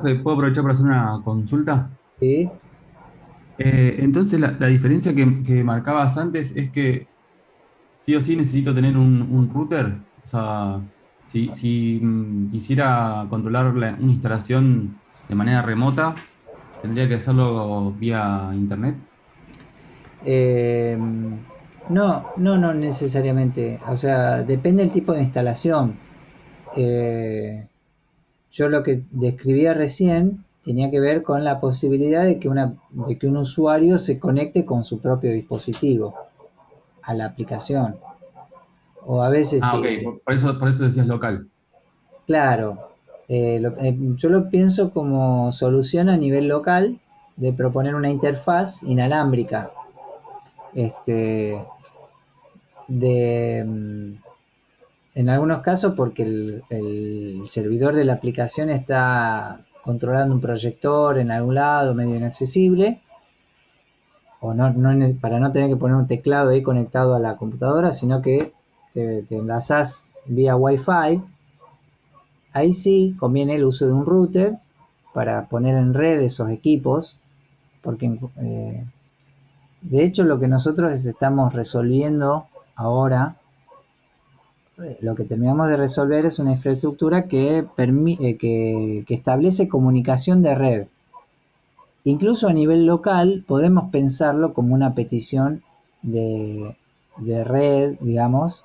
¿Puedo aprovechar para hacer una consulta? Sí. Entonces, la diferencia que marcabas antes es que sí o sí necesito tener un router. O sea, si quisiera controlar una instalación de manera remota, tendría que hacerlo vía internet. Eh, no necesariamente. O sea, depende del tipo de instalación. Eh, yo lo que describía recién tenía que ver con la posibilidad de que un usuario se conecte con su propio dispositivo a la aplicación. O a veces Ah, ok, sí. por eso decías local. Claro, yo lo pienso como solución a nivel local de proponer una interfaz inalámbrica, este, de, en algunos casos porque el servidor de la aplicación está controlando un proyector en algún lado medio inaccesible, o para no tener que poner un teclado ahí conectado a la computadora, sino que te enlazás vía Wi-Fi. Ahí sí conviene el uso de un router para poner en red esos equipos, porque de hecho lo que nosotros estamos resolviendo ahora, lo que terminamos de resolver es una infraestructura que establece comunicación de red. Incluso a nivel local podemos pensarlo como una petición de, de red, digamos,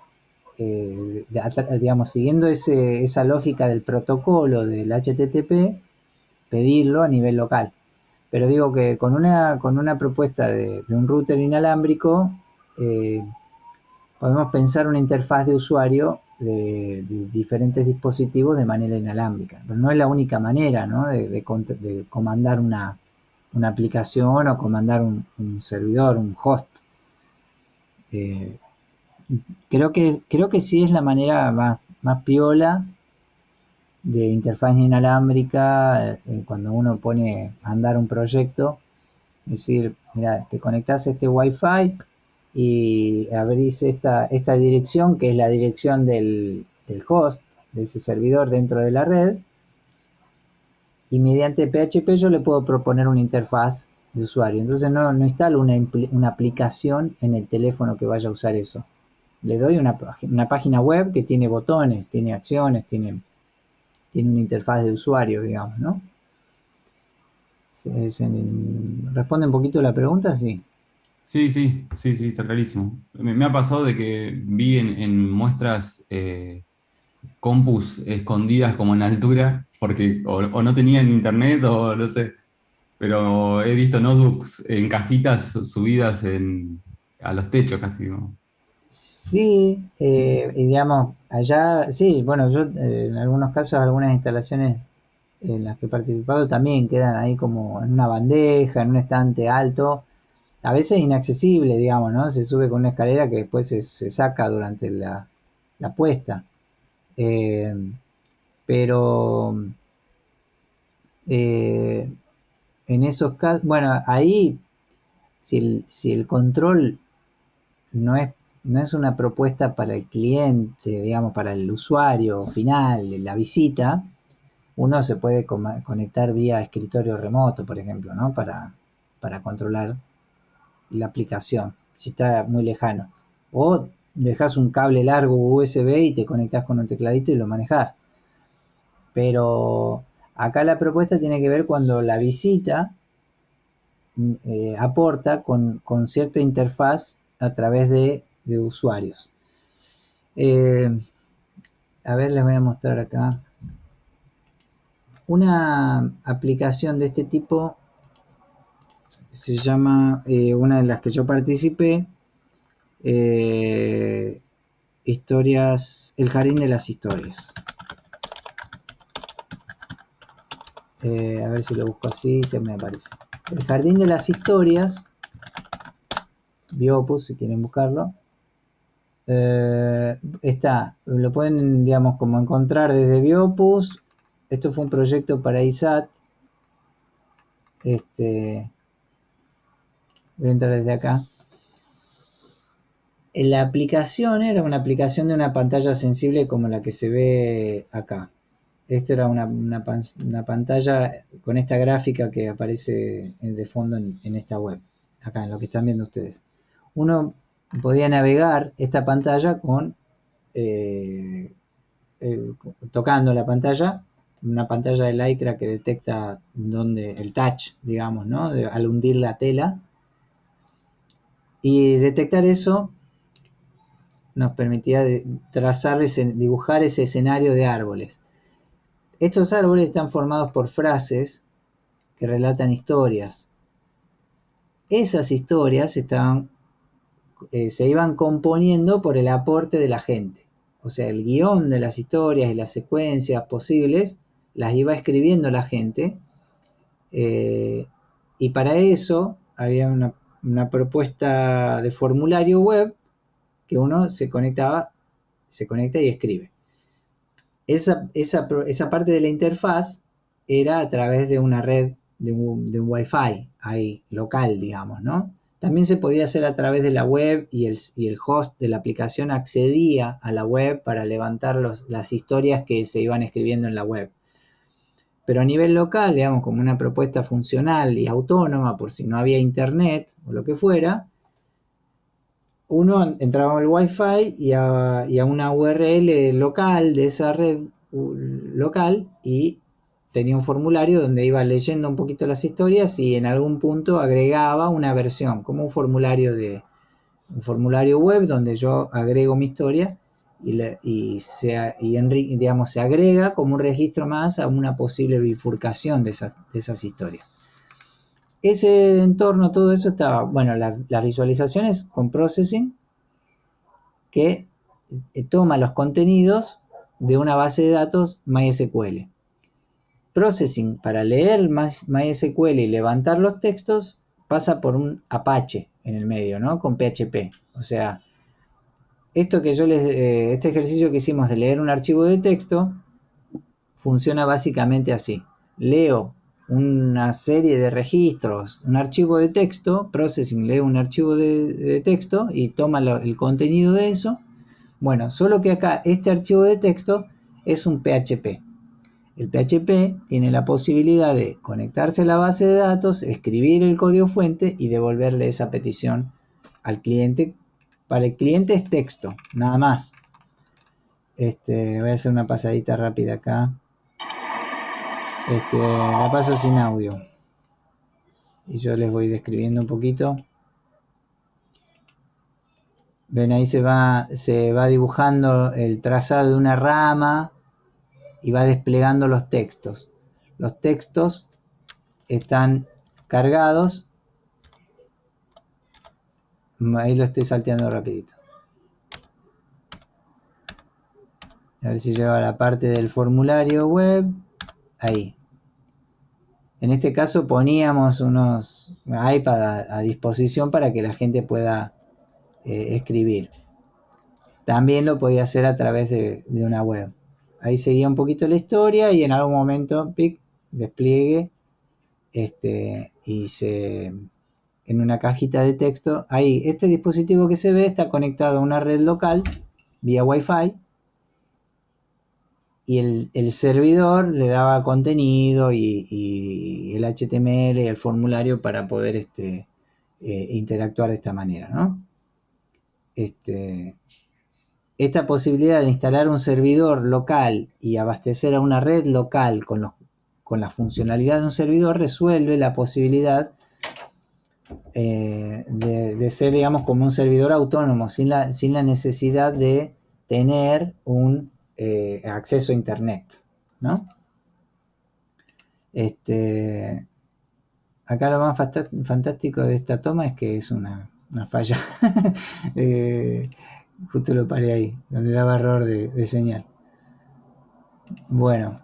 digamos, siguiendo esa lógica del protocolo del HTTP, pedirlo a nivel local. Pero digo que con una propuesta de un router inalámbrico, eh, podemos pensar una interfaz de usuario de diferentes dispositivos de manera inalámbrica. Pero no es la única manera, ¿no? De comandar una aplicación o comandar un servidor, un host. Eh, creo que sí es la manera más piola de interfaz inalámbrica cuando uno pone a andar un proyecto. Es decir, mira, te conectás a este Wi-Fi y abrís esta dirección, que es la dirección del host, de ese servidor dentro de la red, y mediante PHP yo le puedo proponer una interfaz de usuario. Entonces no instalo una aplicación en el teléfono que vaya a usar eso. Le doy una página web que tiene botones, tiene acciones, tiene una interfaz de usuario, digamos, ¿no? ¿Responde un poquito la pregunta? Sí. Sí, está clarísimo. Me ha pasado de que vi en muestras compus escondidas como en altura, porque o no tenían internet o no sé, pero he visto notebooks en cajitas subidas a los techos casi, ¿no? Sí, y digamos, allá, sí, bueno, yo en algunos casos, algunas instalaciones en las que he participado también quedan ahí como en una bandeja, en un estante alto, a veces inaccesible, digamos, ¿no? Se sube con una escalera que después se saca durante la puesta. Eh, pero eh, en esos casos, bueno, ahí si el control no es, no es una propuesta para el cliente, digamos, para el usuario final de la visita, uno se puede conectar vía escritorio remoto, por ejemplo, ¿no? Para controlar la aplicación, si está muy lejano. O dejas un cable largo USB y te conectas con un tecladito y lo manejas. Pero acá la propuesta tiene que ver cuando la visita aporta con cierta interfaz a través de usuarios. Eh, a ver, les voy a mostrar acá. Una aplicación de este tipo se llama, una de las que yo participé, eh, El Jardín de las Historias. A ver si lo busco así, se me aparece. El Jardín de las Historias, Biopus, si quieren buscarlo. Lo pueden, digamos, como encontrar desde Biopus. Esto fue un proyecto para ISAT. Este, voy a entrar desde acá. La aplicación era una aplicación de una pantalla sensible como la que se ve acá. Esta era una pantalla con esta gráfica que aparece de fondo en esta web, acá en lo que están viendo ustedes. Uno podía navegar esta pantalla con tocando la pantalla, una pantalla de Lycra que detecta donde el touch, digamos, ¿no? Al hundir la tela. Y detectar eso nos permitía dibujar ese escenario de árboles. Estos árboles están formados por frases que relatan historias. Esas historias se iban componiendo por el aporte de la gente. O sea, el guión de las historias y las secuencias posibles las iba escribiendo la gente. Y para eso había una propuesta de formulario web que uno se conecta y escribe. Esa parte de la interfaz era a través de una red, de un Wi-Fi ahí, local, digamos, ¿no? También se podía hacer a través de la web y el host de la aplicación accedía a la web para levantar las historias que se iban escribiendo en la web. Pero a nivel local, digamos, como una propuesta funcional y autónoma, por si no había internet o lo que fuera, uno entraba al Wi-Fi y a una URL local de esa red local y tenía un formulario donde iba leyendo un poquito las historias y en algún punto agregaba una versión, como un formulario web donde yo agrego mi historia digamos, se agrega como un registro más a una posible bifurcación de esas historias. Ese entorno, todo eso estaba, bueno, las visualizaciones con processing que toma los contenidos de una base de datos MySQL. Processing para leer MySQL y levantar los textos pasa por un Apache en el medio, ¿no? Con PHP. O sea, este ejercicio que hicimos de leer un archivo de texto funciona básicamente así. Leo una serie de registros, un archivo de texto, Processing lee un archivo de texto y toma el contenido de eso. Bueno, solo que acá este archivo de texto es un PHP. El PHP tiene la posibilidad de conectarse a la base de datos, escribir el código fuente y devolverle esa petición al cliente. Para el cliente es texto, nada más. Voy a hacer una pasadita rápida acá. La paso sin audio. Y yo les voy describiendo un poquito. Ven, ahí se va dibujando el trazado de una rama y va desplegando los textos. Los textos están cargados. Ahí lo estoy salteando rapidito. A ver si llego a la parte del formulario web. Ahí. En este caso poníamos unos iPad a disposición para que la gente pueda escribir. También lo podía hacer a través de una web. Ahí seguía un poquito la historia y en algún momento, pic, despliegue, en una cajita de texto. Ahí, este dispositivo que se ve está conectado a una red local vía Wi-Fi y el servidor le daba contenido y el HTML y el formulario para poder interactuar de esta manera, ¿no? Esta posibilidad de instalar un servidor local y abastecer a una red local con la funcionalidad de un servidor resuelve la posibilidad de ser, digamos, como un servidor autónomo, sin la necesidad de tener un acceso a internet, ¿no? Acá lo más fantástico de esta toma es que es una falla. Justo lo paré ahí, donde daba error de señal. Bueno,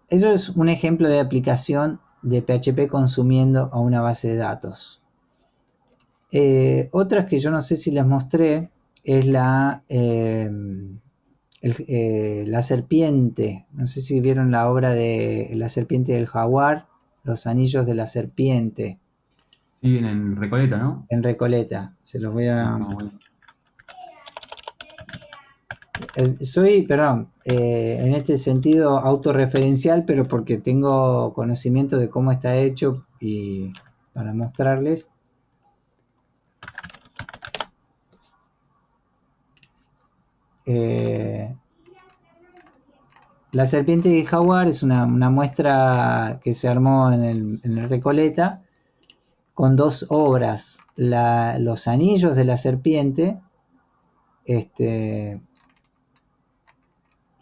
eso es un ejemplo de aplicación de PHP consumiendo a una base de datos. Otras que yo no sé si les mostré es la serpiente. No sé si vieron la obra de La serpiente del jaguar, Los anillos de la serpiente. Sí, en Recoleta, ¿no? En Recoleta. Se los voy a... Bueno. en este sentido autorreferencial, pero porque tengo conocimiento de cómo está hecho y para mostrarles. La serpiente de jaguar es una muestra que se armó en el Recoleta con dos obras, los anillos de la serpiente,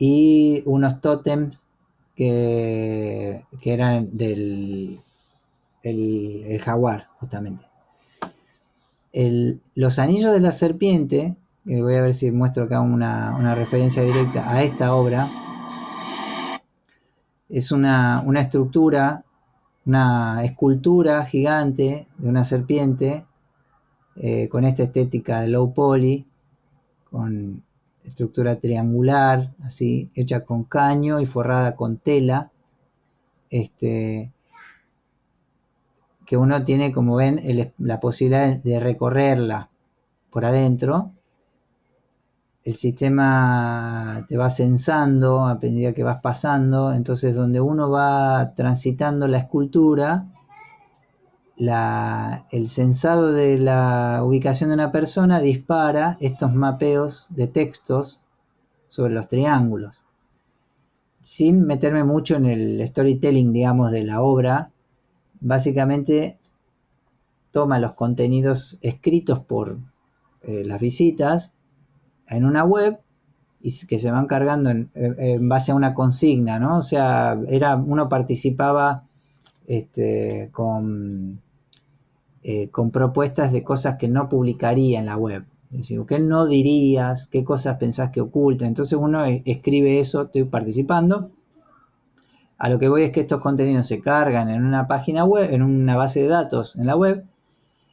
y unos tótems que eran del el jaguar, justamente. Los anillos de la serpiente, voy a ver si muestro acá una referencia directa a esta obra, es una estructura, una escultura gigante de una serpiente con esta estética de low poly, con estructura triangular, así, hecha con caño y forrada con tela, que uno tiene, como ven, la posibilidad de recorrerla por adentro. El sistema te va censando a medida que vas pasando, entonces donde uno va transitando la escultura, el censado de la ubicación de una persona dispara estos mapeos de textos sobre los triángulos. Sin meterme mucho en el storytelling, digamos, de la obra, básicamente toma los contenidos escritos por las visitas en una web y que se van cargando en base a una consigna, ¿no? O sea, uno participaba con propuestas de cosas que no publicaría en la web. Es decir, ¿qué no dirías? ¿Qué cosas pensás que oculta? Entonces uno escribe eso, estoy participando. A lo que voy es que estos contenidos se cargan en una página web, en una base de datos en la web,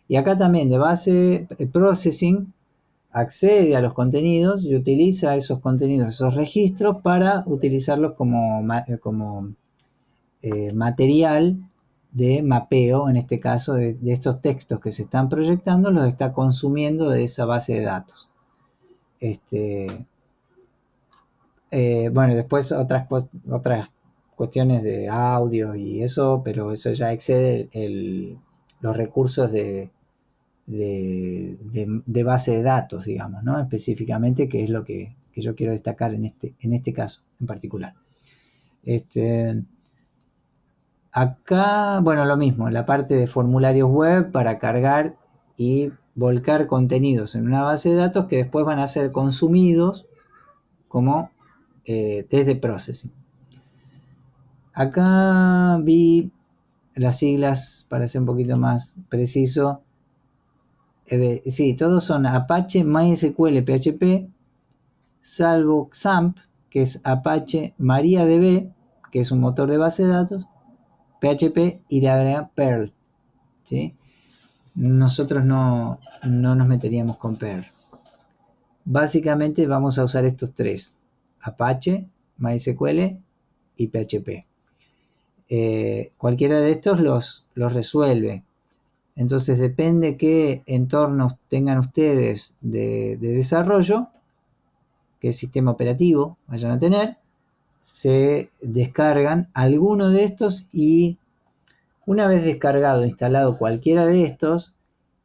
y acá también de base processing accede a los contenidos y utiliza esos contenidos, esos registros, para utilizarlos como material de mapeo, en este caso de estos textos que se están proyectando, los está consumiendo de esa base de datos. Bueno, después otras cuestiones de audio y eso, pero eso ya excede los recursos de base de datos, digamos, ¿no? Específicamente, que es lo que yo quiero destacar en este caso en particular. Acá, bueno, lo mismo, la parte de formularios web para cargar y volcar contenidos en una base de datos que después van a ser consumidos como test de processing. Acá vi las siglas para ser un poquito más preciso. Sí, todos son Apache, MySQL, PHP, salvo XAMPP, que es Apache MariaDB, que es un motor de base de datos, PHP y le agrega Perl, ¿sí? Nosotros no nos meteríamos con Perl. Básicamente vamos a usar estos tres: Apache, MySQL y PHP. Cualquiera de estos los resuelve. Entonces depende qué entornos tengan ustedes de desarrollo, qué sistema operativo vayan a tener, se descargan alguno de estos, y una vez descargado e instalado cualquiera de estos,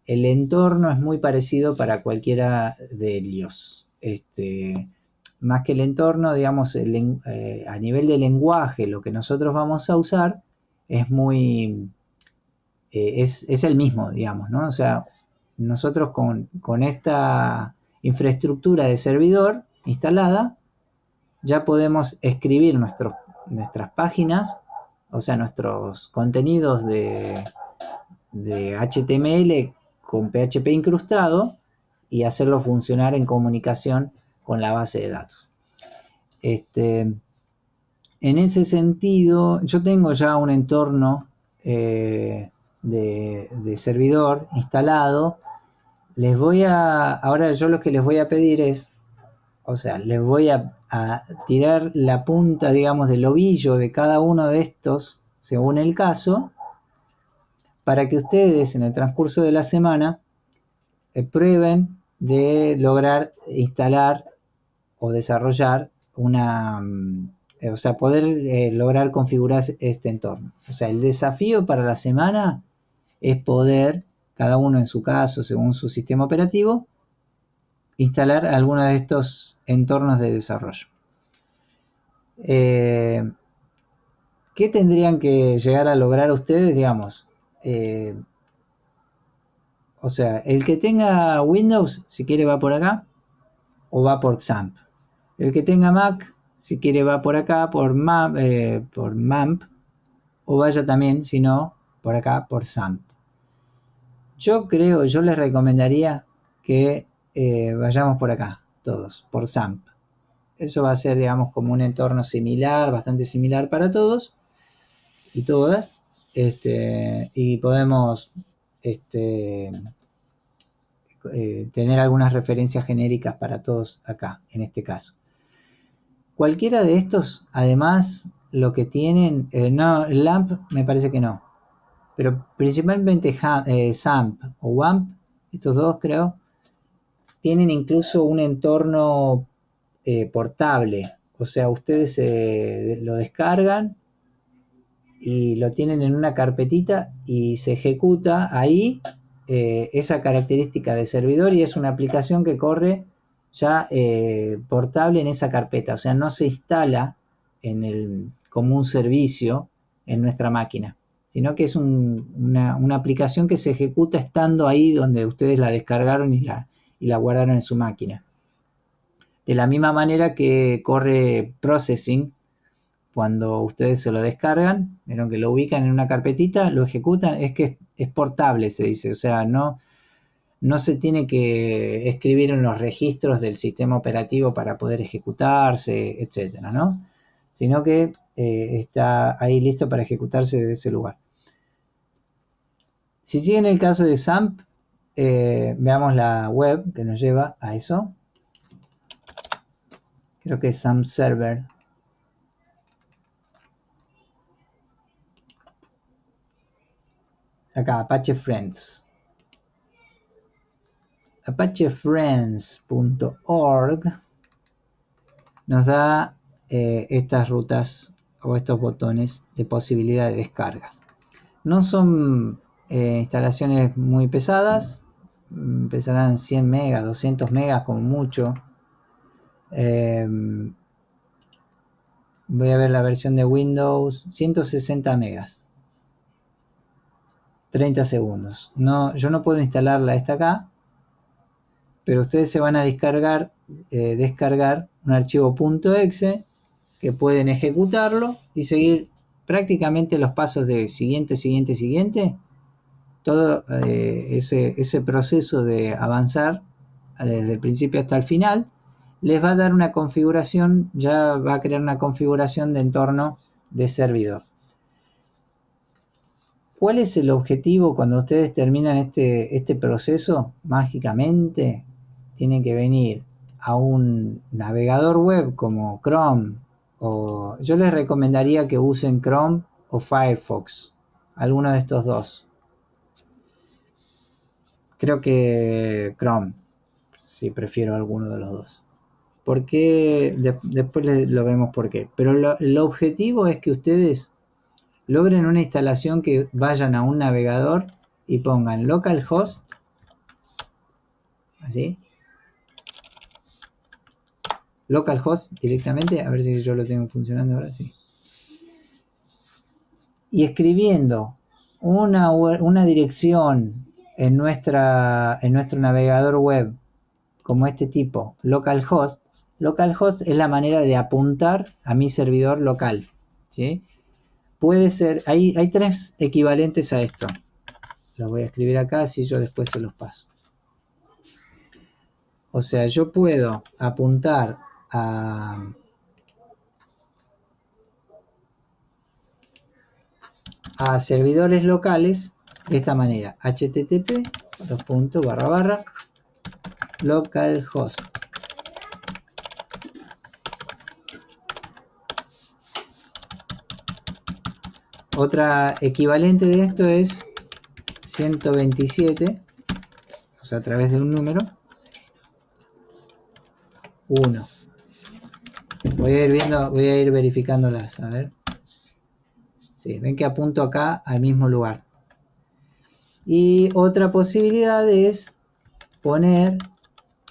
el entorno es muy parecido para cualquiera de ellos. Más que el entorno, digamos, a nivel de lenguaje, lo que nosotros vamos a usar es es el mismo, digamos, ¿no? O sea, nosotros con esta infraestructura de servidor instalada, ya podemos escribir nuestras páginas, o sea, nuestros contenidos de HTML con PHP incrustado, y hacerlo funcionar en comunicación con la base de datos. En ese sentido, yo tengo ya un entorno de servidor instalado. Ahora yo lo que les voy a pedir es, o sea, les voy a tirar la punta, digamos, del ovillo de cada uno de estos, según el caso, para que ustedes en el transcurso de la semana prueben de lograr instalar o desarrollar o sea, poder lograr configurar este entorno. O sea, el desafío para la semana es poder, cada uno en su caso, según su sistema operativo, instalar alguno de estos entornos de desarrollo. ¿Qué tendrían que llegar a lograr ustedes, digamos? O sea, el que tenga Windows, si quiere va por acá, o va por XAMPP. El que tenga Mac, si quiere va por acá, por MAMP, o vaya también, si no, por acá, por XAMPP. Yo les recomendaría que vayamos por acá, todos, por XAMPP. Eso va a ser, digamos, como un entorno similar, bastante similar para todos y todas. Y podemos tener algunas referencias genéricas para todos acá, en este caso. Cualquiera de estos, además, lo que tienen, no, LAMP me parece que no, pero principalmente XAMPP o WAMP, estos dos creo, tienen incluso un entorno portable. O sea, ustedes lo descargan y lo tienen en una carpetita y se ejecuta ahí esa característica de servidor, y es una aplicación que corre ya portable en esa carpeta. O sea, no se instala como un servicio en nuestra máquina, sino que es una aplicación que se ejecuta estando ahí donde ustedes la descargaron y la guardaron en su máquina. De la misma manera que corre Processing cuando ustedes se lo descargan, vieron que lo ubican en una carpetita, lo ejecutan, es que es portable, se dice. O sea, no se tiene que escribir en los registros del sistema operativo para poder ejecutarse, etcétera, ¿no? Sino que está ahí listo para ejecutarse desde ese lugar. Si siguen el caso de XAMPP, veamos la web que nos lleva a eso. Creo que es XAMPP Server. Acá, Apache Friends. apachefriends.org nos da estas rutas o estos botones de posibilidad de descargas. No son instalaciones muy pesadas, pesarán 100 megas, 200 megas como mucho. Voy a ver la versión de Windows, 160 megas. 30 segundos. No, yo no puedo instalarla esta acá, pero ustedes se van a descargar un archivo .exe que pueden ejecutarlo y seguir prácticamente los pasos de siguiente, todo ese proceso de avanzar desde el principio hasta el final les va a dar una configuración, ya va a crear una configuración de entorno de servidor. ¿Cuál es el objetivo cuando ustedes terminan este proceso? Mágicamente tienen que venir a un navegador web como Chrome, o yo les recomendaría que usen Chrome o Firefox, alguno de estos dos. Creo que Chrome, si prefiero alguno de los dos. Porque después lo vemos por qué. Pero el objetivo es que ustedes logren una instalación que vayan a un navegador y pongan localhost, así, localhost directamente, a ver si yo lo tengo funcionando ahora, sí. Y escribiendo una dirección en nuestro navegador web como este tipo, localhost es la manera de apuntar a mi servidor local, ¿sí? Puede ser, hay tres equivalentes a esto. Los voy a escribir acá, así yo después se los paso. O sea, yo puedo apuntar a servidores locales de esta manera: http://localhost. Otra equivalente de esto es 127, o sea, a través de un número 1. Voy a ir viendo, voy a ir verificándolas. A ver. Sí, ven que apunto acá al mismo lugar. Y otra posibilidad es poner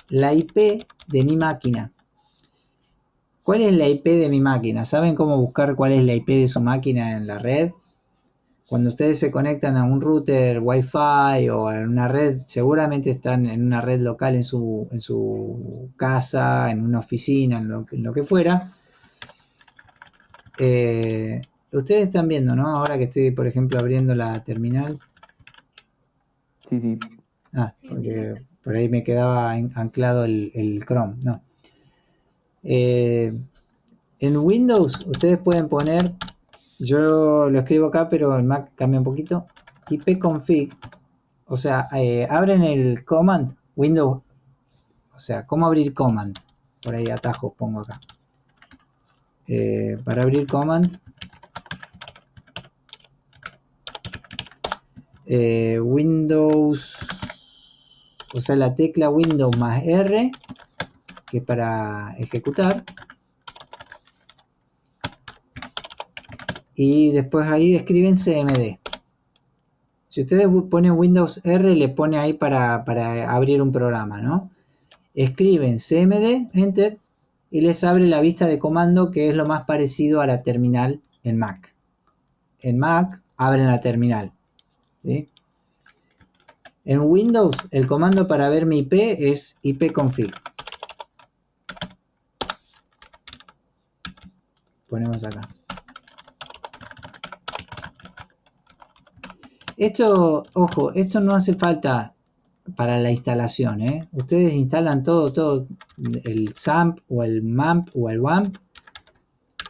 la IP de mi máquina. ¿Cuál es la IP de mi máquina? ¿Saben cómo buscar cuál es la IP de su máquina en la red? Cuando ustedes se conectan a un router Wi-Fi o en una red, seguramente están en una red local en su casa, en una oficina, en lo que fuera. Ustedes están viendo, ¿no? Ahora que estoy, por ejemplo, abriendo la terminal. Sí, sí. Ah, porque por ahí me quedaba anclado el Chrome. No. En Windows ustedes pueden poner, yo lo escribo acá, pero en Mac cambia un poquito, ipconfig. O sea, abren el command, Windows, o sea, ¿cómo abrir command? Por ahí atajos pongo acá. Para abrir command, Windows, o sea, la tecla Windows más R, que es para ejecutar. Y después ahí escriben cmd. Si ustedes ponen Windows R, le pone ahí para abrir un programa, ¿no? Escriben cmd, enter, y les abre la vista de comando, que es lo más parecido a la terminal en Mac. En Mac abren la terminal, ¿sí? En Windows, el comando para ver mi IP es ipconfig. Ponemos acá. Esto, ojo, esto no hace falta para la instalación, ¿eh? Ustedes instalan todo, el XAMPP o el MAMP o el WAMP,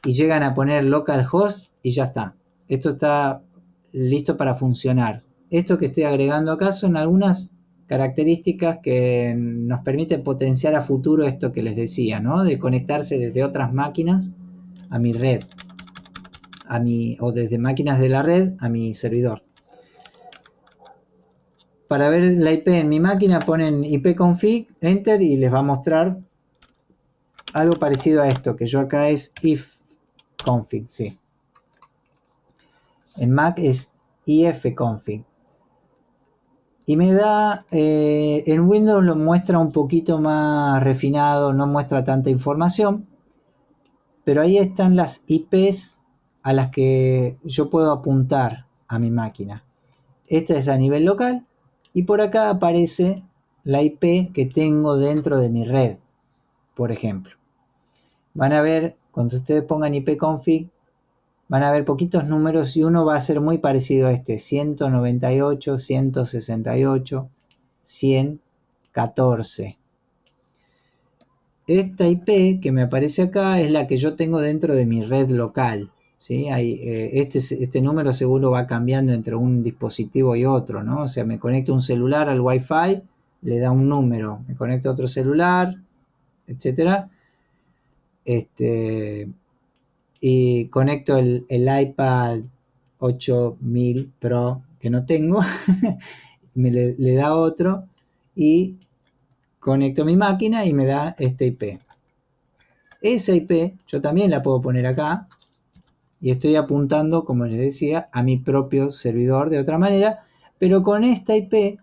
y llegan a poner localhost y ya está. Esto está listo para funcionar. Esto que estoy agregando acá son algunas características que nos permiten potenciar a futuro esto que les decía, ¿no? De conectarse desde otras máquinas a mi red, o desde máquinas de la red a mi servidor. Para ver la IP en mi máquina ponen ipconfig, enter, y les va a mostrar algo parecido a esto, que yo acá es ifconfig, sí. En Mac es ifconfig. Y me da, en Windows lo muestra un poquito más refinado, no muestra tanta información, pero ahí están las IPs a las que yo puedo apuntar a mi máquina. Esta es a nivel local, y por acá aparece la IP que tengo dentro de mi red, por ejemplo. Van a ver, cuando ustedes pongan ipconfig, van a ver poquitos números y uno va a ser muy parecido a este: 198, 168, 114. Esta IP que me aparece acá es la que yo tengo dentro de mi red local, ¿sí? Este número seguro va cambiando entre un dispositivo y otro, ¿no? O sea, me conecto un celular al Wi-Fi, le da un número, me conecto a otro celular, etcétera. Y conecto el iPad 8000 Pro que no tengo, le da otro, y conecto mi máquina y me da esta IP. Esa IP yo también la puedo poner acá y estoy apuntando, como les decía, a mi propio servidor de otra manera, pero con esta IP,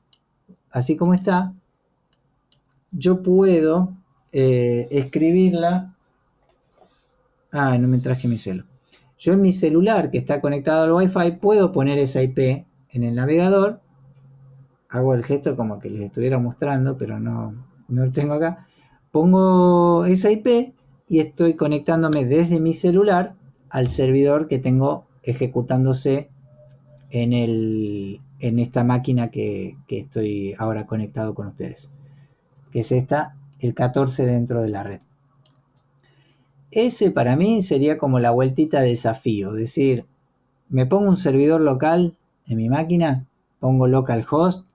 así como está, yo puedo escribirla. Ah, no me traje mi celu. Yo en mi celular, que está conectado al Wi-Fi, puedo poner esa IP en el navegador. Hago el gesto como que les estuviera mostrando, pero no lo tengo acá. Pongo esa IP y estoy conectándome desde mi celular al servidor que tengo ejecutándose en esta máquina que estoy ahora conectado con ustedes, que es esta, el 14 dentro de la red. Ese para mí sería como la vueltita de desafío, es decir, me pongo un servidor local en mi máquina, pongo localhost,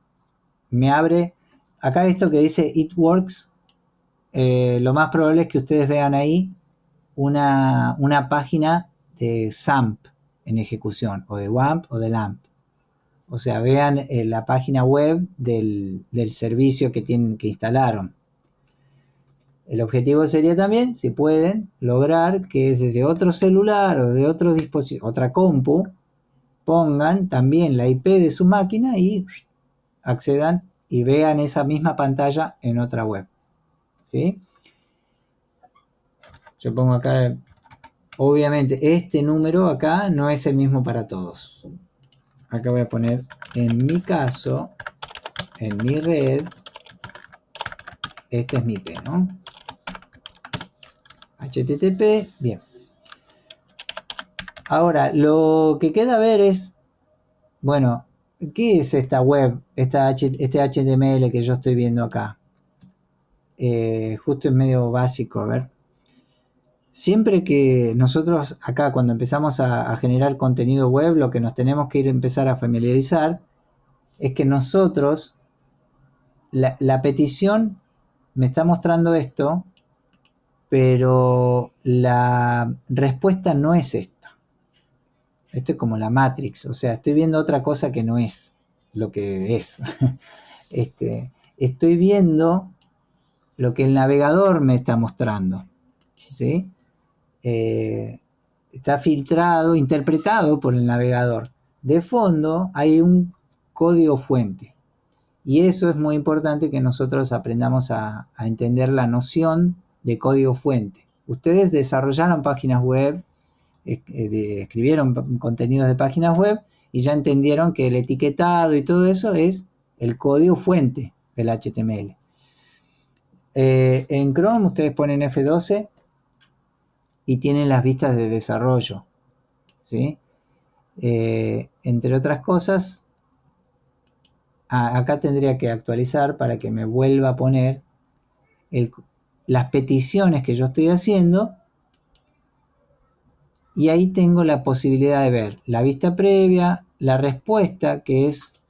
me abre, acá esto que dice It Works, lo más probable es que ustedes vean ahí una página de XAMPP en ejecución, o de WAMP o de LAMP. O sea, vean la página web del servicio que instalaron. El objetivo sería también, si pueden, lograr que desde otro celular o de otro dispositivo, otra compu, pongan también la IP de su máquina y accedan y vean esa misma pantalla en otra web. ¿Sí? Yo pongo acá, obviamente este número acá no es el mismo para todos. Acá voy a poner, en mi caso, en mi red, este es mi IP, ¿no? HTTP, bien. Ahora, lo que queda ver es, bueno, ¿qué es esta web, este HTML que yo estoy viendo acá? Justo es medio básico, a ver. Siempre que nosotros acá cuando empezamos a generar contenido web, lo que nos tenemos que empezar a familiarizar es que nosotros, la petición me está mostrando esto, pero la respuesta no es esto. Esto es como la Matrix, o sea, estoy viendo otra cosa que no es lo que es. Estoy viendo lo que el navegador me está mostrando, ¿sí? Está filtrado, interpretado por el navegador. De fondo hay un código fuente. Y eso es muy importante que nosotros aprendamos a entender la noción de código fuente. Ustedes desarrollaron páginas web, escribieron contenidos de páginas web y ya entendieron que el etiquetado y todo eso es el código fuente del HTML. En Chrome ustedes ponen F12 y tienen las vistas de desarrollo, ¿sí? Entre otras cosas, acá tendría que actualizar para que me vuelva a poner las peticiones que yo estoy haciendo, y ahí tengo la posibilidad de ver la vista previa, la respuesta, que es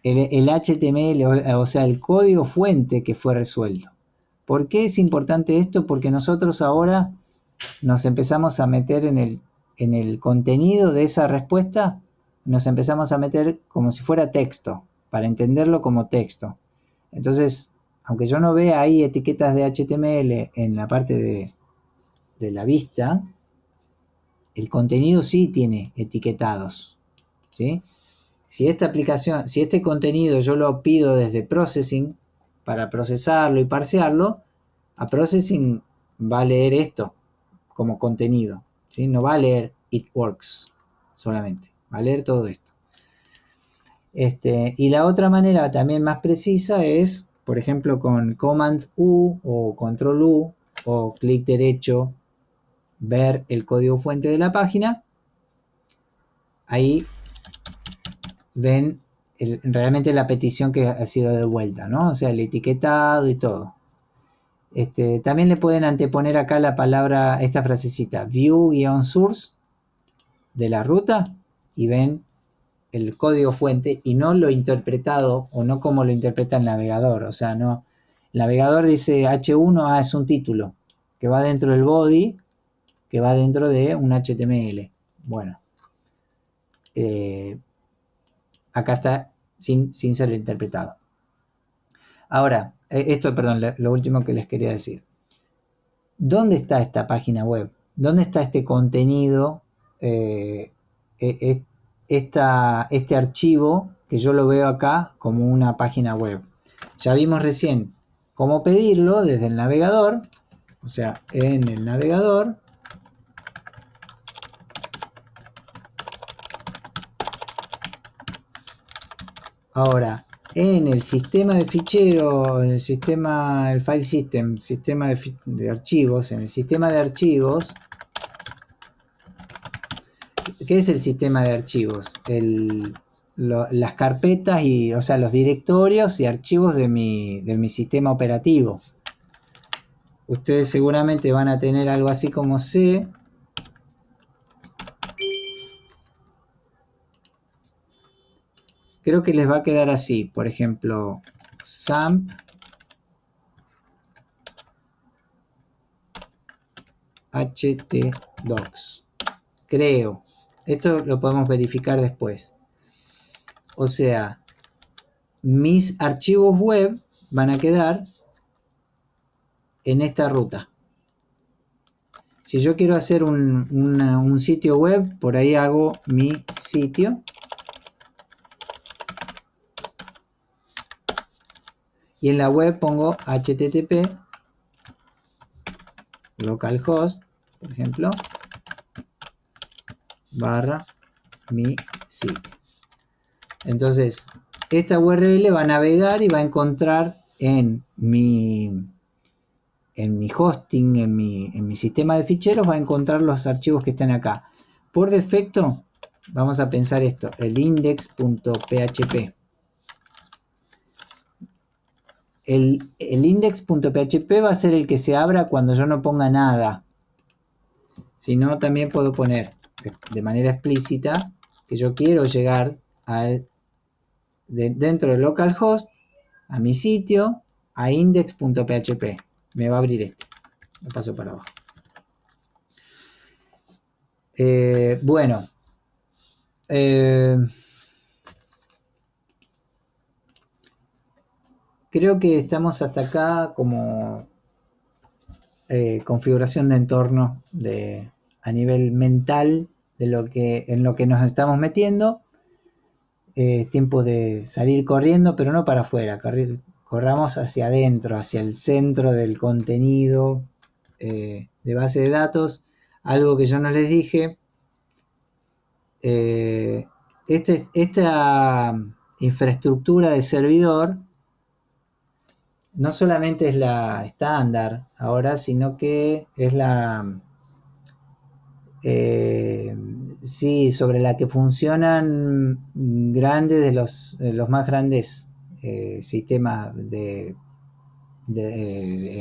el HTML, o sea, el código fuente que fue resuelto. ¿Por qué es importante esto? Porque nosotros ahora nos empezamos a meter en el contenido de esa respuesta, nos empezamos a meter como si fuera texto, para entenderlo como texto. Entonces, aunque yo no vea ahí etiquetas de HTML en la parte de la vista, el contenido sí tiene etiquetados, ¿sí? Si esta aplicación, si este contenido yo lo pido desde Processing para procesarlo y parsearlo, a Processing va a leer esto como contenido, ¿sí? No va a leer it works solamente, va a leer todo esto. Y la otra manera también más precisa es, por ejemplo, con Command U o Control U o clic derecho, ver el código fuente de la página. Ahí ven realmente la petición que ha sido devuelta, ¿no? O sea, el etiquetado y todo. También le pueden anteponer acá la palabra, esta frasecita, view-source de la ruta, y ven el código fuente y no lo interpretado o no como lo interpreta el navegador. O sea, no, el navegador dice H1, es un título que va dentro del body, que va dentro de un HTML. Bueno, acá está sin ser interpretado. Ahora, perdón, lo último que les quería decir. ¿Dónde está esta página web? ¿Dónde está este contenido? Este archivo que yo lo veo acá como una página web. Ya vimos recién cómo pedirlo desde el navegador, o sea, en el navegador. Ahora, en el sistema de fichero, en el sistema, el file system, sistema de archivos, en el sistema de archivos, ¿qué es el sistema de archivos? Las carpetas y, o sea, los directorios y archivos de mi sistema operativo. Ustedes seguramente van a tener algo así como C. Creo que les va a quedar así, por ejemplo, XAMPP htdocs. Creo. Esto lo podemos verificar después. O sea, mis archivos web van a quedar en esta ruta. Si yo quiero hacer un sitio web, por ahí hago mi sitio. Y en la web pongo http localhost, por ejemplo, / mi sitio. Entonces, esta URL va a navegar y va a encontrar en mi hosting, en mi sistema de ficheros, va a encontrar los archivos que están acá. Por defecto, vamos a pensar esto, el index.php. El index.php va a ser el que se abra cuando yo no ponga nada. Si no, también puedo poner de manera explícita que yo quiero llegar dentro de localhost a mi sitio, a index.php. Me va a abrir este. Lo paso para abajo. Bueno. Creo que estamos hasta acá como configuración de entorno a nivel mental en lo que nos estamos metiendo. Tiempo de salir corriendo, pero no para afuera. Corramos hacia adentro, hacia el centro del contenido de base de datos. Algo que yo no les dije. Esta infraestructura de servidor no solamente es la estándar ahora, sino que es sobre la que funcionan grandes de los más grandes sistemas de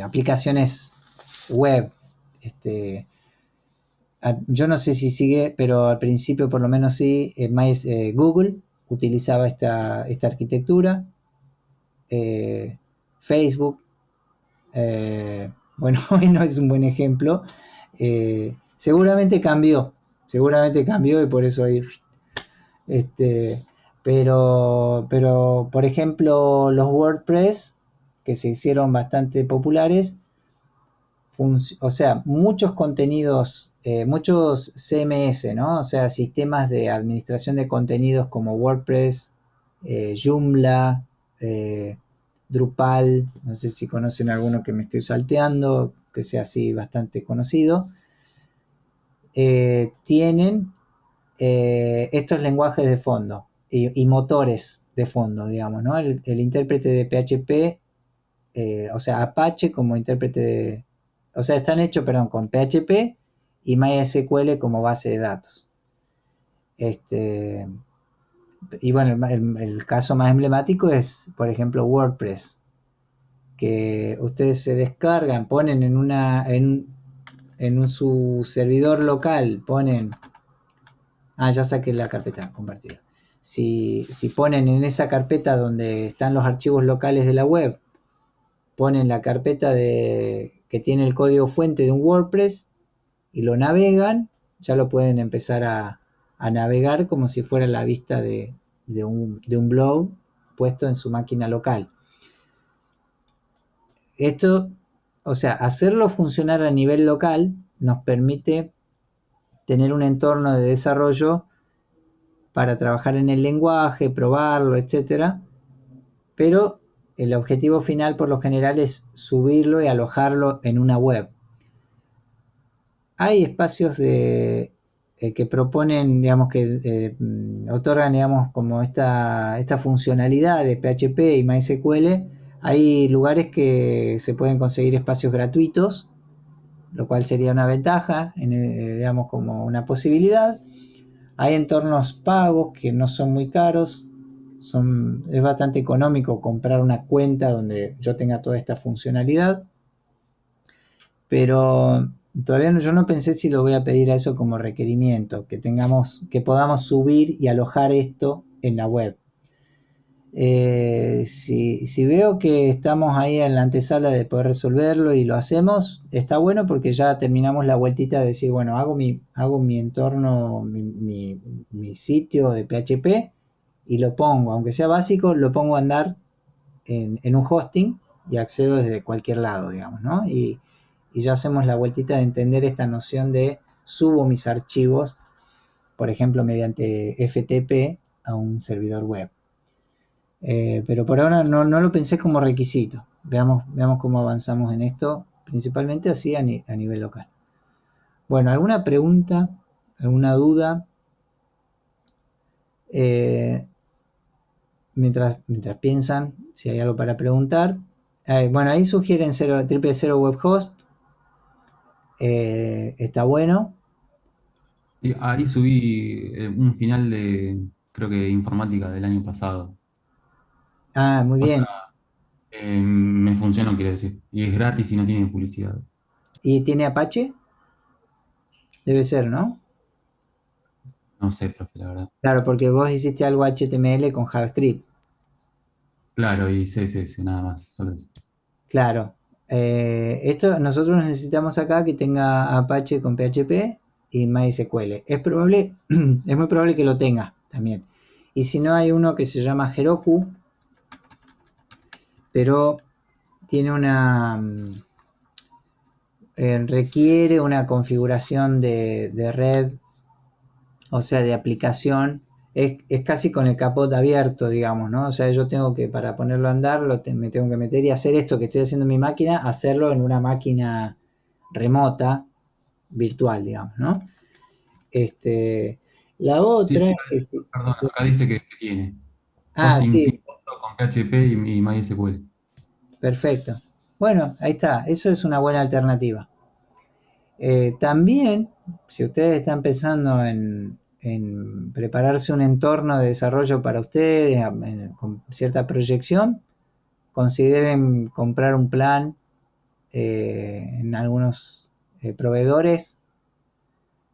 aplicaciones web. Yo no sé si sigue, pero al principio por lo menos sí, Google utilizaba esta arquitectura. Facebook, bueno, hoy no es un buen ejemplo. Seguramente cambió y por eso ahí. Pero por ejemplo, los WordPress, que se hicieron bastante populares, o sea, muchos contenidos, muchos CMS, ¿no? O sea, sistemas de administración de contenidos como WordPress, Joomla, Drupal, no sé si conocen alguno que me estoy salteando, que sea así bastante conocido, tienen estos lenguajes de fondo y motores de fondo, digamos, ¿no? El intérprete de PHP, o sea, Apache como intérprete o sea, están hechos, perdón, con PHP y MySQL como base de datos. Y bueno, el caso más emblemático es, por ejemplo, WordPress, que ustedes se descargan, ponen en su servidor local, ponen, ya saqué la carpeta compartida. Si ponen en esa carpeta donde están los archivos locales de la web, ponen la carpeta que tiene el código fuente de un WordPress y lo navegan, ya lo pueden empezar a navegar como si fuera la vista de un blog puesto en su máquina local. Esto, o sea, hacerlo funcionar a nivel local nos permite tener un entorno de desarrollo para trabajar en el lenguaje, probarlo, etcétera, pero el objetivo final por lo general es subirlo y alojarlo en una web. Hay espacios que proponen, digamos, que otorgan, digamos, como esta funcionalidad de PHP y MySQL. Hay lugares que se pueden conseguir espacios gratuitos, lo cual sería una ventaja, digamos, como una posibilidad. Hay entornos pagos que no son muy caros. Es bastante económico comprar una cuenta donde yo tenga toda esta funcionalidad. Pero todavía yo no pensé si lo voy a pedir a eso como requerimiento, que podamos subir y alojar esto en la web. Si veo que estamos ahí en la antesala de poder resolverlo y lo hacemos, está bueno porque ya terminamos la vueltita de decir, bueno, hago mi entorno, mi sitio de PHP y lo pongo, aunque sea básico, lo pongo a andar en un hosting y accedo desde cualquier lado, digamos, ¿no? Y ya hacemos la vueltita de entender esta noción de subo mis archivos, por ejemplo, mediante FTP a un servidor web. Pero por ahora no lo pensé como requisito. Veamos cómo avanzamos en esto, principalmente así a nivel local. Bueno, ¿alguna pregunta? ¿Alguna duda? Mientras piensan si hay algo para preguntar. Bueno, ahí sugieren 000 web host. Está bueno. Y ahí subí un final de, creo que informática del año pasado. Ah, muy O sea, bien. me funcionó, quiero decir. Y es gratis y no tiene publicidad. ¿Y tiene Apache? Debe ser, ¿no? No sé, profe, la verdad. Claro, porque vos hiciste algo HTML con JavaScript. Claro, y CSS, nada más, solo eso. Claro. Esto nosotros necesitamos acá que tenga Apache con PHP y MySQL. Es probable, es muy probable que lo tenga también. Y si no, hay uno que se llama Heroku, pero tiene requiere una configuración de red, o sea, de aplicación. Es casi con el capot abierto, digamos, ¿no? O sea, yo tengo que, para ponerlo a andar, me tengo que meter y hacer esto que estoy haciendo en mi máquina, hacerlo en una máquina remota, virtual, digamos, ¿no? La Sí, otra sí, es... perdón, acá dice que tiene Ah, hosting sin sí, costo con PHP y MySQL. perfecto. Bueno, ahí está, eso es una buena alternativa. También, si ustedes están pensando en prepararse un entorno de desarrollo para ustedes con cierta proyección, consideren comprar un plan en algunos proveedores,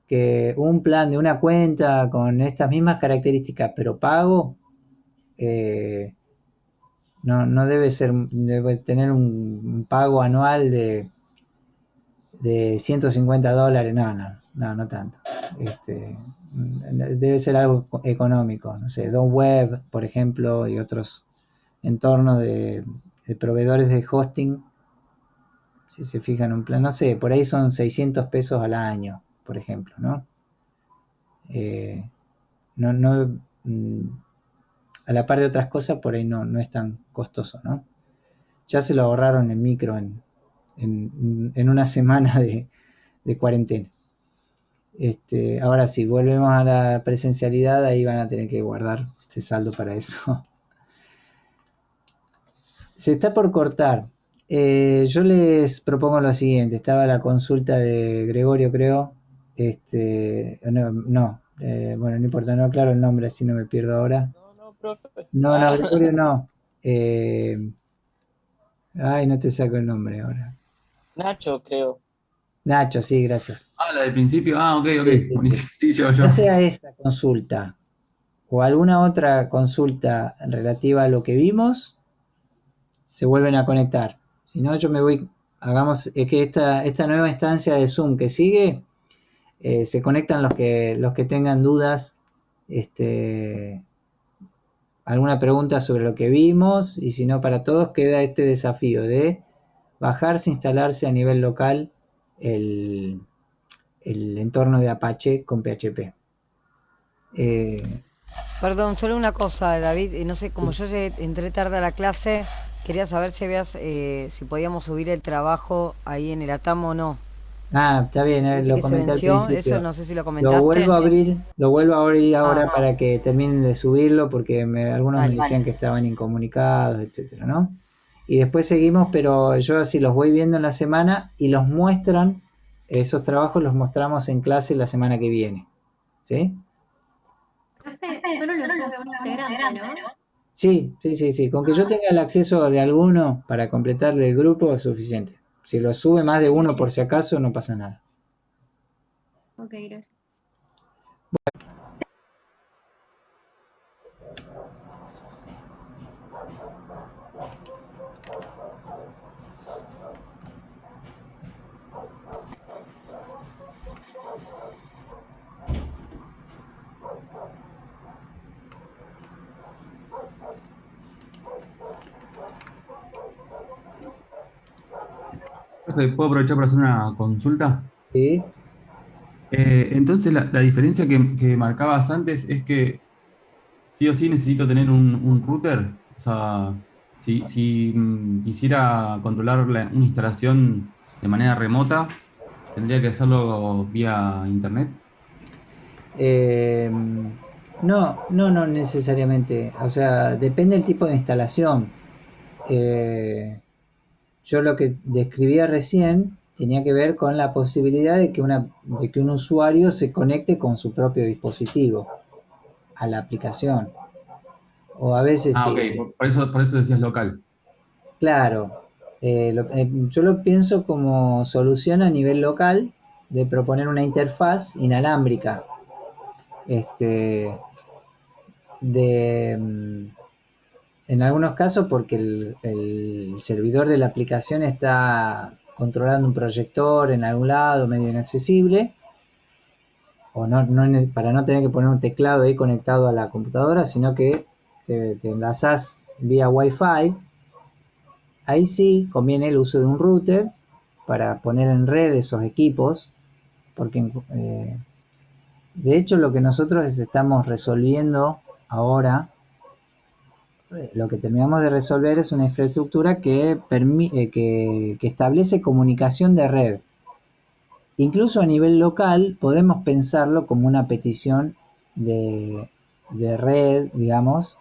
que un plan de una cuenta con estas mismas características, pero pago, eh, no debe ser, debe tener un pago anual de $150, no tanto. Debe ser algo económico, no sé, Don Web, por ejemplo, y otros entornos de proveedores de hosting. Si se fijan un plan, no sé, por ahí son 600 pesos al año, por ejemplo, ¿no? Eh, no a la par de otras cosas, por ahí no es tan costoso, ¿no? Ya se lo ahorraron en micro en una semana de cuarentena. Ahora si volvemos a la presencialidad, ahí van a tener que guardar ese saldo para eso. Se está por cortar. Yo les propongo lo siguiente. Estaba la consulta de Gregorio, creo. Bueno, no importa, no aclaro el nombre, así no me pierdo ahora. No, no, profe. No, Gregorio no. Ay, no te saco el nombre ahora. Nacho, creo. Nacho, sí, gracias. Ah, la del principio, ok, Sí, sí, sí. buenísimo. Sí, yo. Ya sea esta consulta o alguna otra consulta relativa a lo que vimos, se vuelven a conectar. Si no, yo me voy, es que esta nueva instancia de Zoom que sigue, se conectan los que tengan dudas, alguna pregunta sobre lo que vimos, y si no, para todos queda este desafío de bajarse, instalarse a nivel local el, el entorno de Apache con PHP. Perdón, solo una cosa, David, no sé, como yo entré tarde a la clase, quería saber si si podíamos subir el trabajo ahí en el ATAM o no. Está bien, ¿Viste lo que se comenté al venció? Eso principio. no sé si lo Lo vuelvo comentaste. a abrir, ahora Ah, para que terminen de subirlo porque algunos me dale. decían que estaban incomunicados, etcétera, ¿no? Y después seguimos, pero yo así los voy viendo en la semana y los muestran, esos trabajos los mostramos en clase la semana que viene, ¿sí? Profe, solo lo sube un integrante, ¿no? Sí. Con que yo tenga el acceso de alguno para completarle el grupo es suficiente. Si lo sube más de uno por si acaso, no pasa nada. Ok, gracias. profe, ¿puedo aprovechar para hacer una consulta? ¿Sí? Entonces, la diferencia que marcabas antes es que sí o sí necesito tener un router. O sea, si quisiera controlar una instalación de manera remota, tendría que hacerlo vía internet. Eh, no necesariamente. O sea, depende del tipo de instalación. Eh, yo lo que describía recién tenía que ver con la posibilidad de que un usuario se conecte con su propio dispositivo a la aplicación. O a veces Ah, ok, sí, por eso decías local. claro, yo lo pienso como solución a nivel local de proponer una interfaz inalámbrica. Este, de, en algunos casos porque el servidor de la aplicación está controlando un proyector en algún lado medio inaccesible, o para no tener que poner un teclado ahí conectado a la computadora, sino que te enlazás vía Wi-Fi. Ahí sí conviene el uso de un router para poner en red esos equipos, porque de hecho lo que nosotros estamos resolviendo ahora, lo que terminamos de resolver es una infraestructura que establece comunicación de red. Incluso a nivel local podemos pensarlo como una petición de, de red, digamos,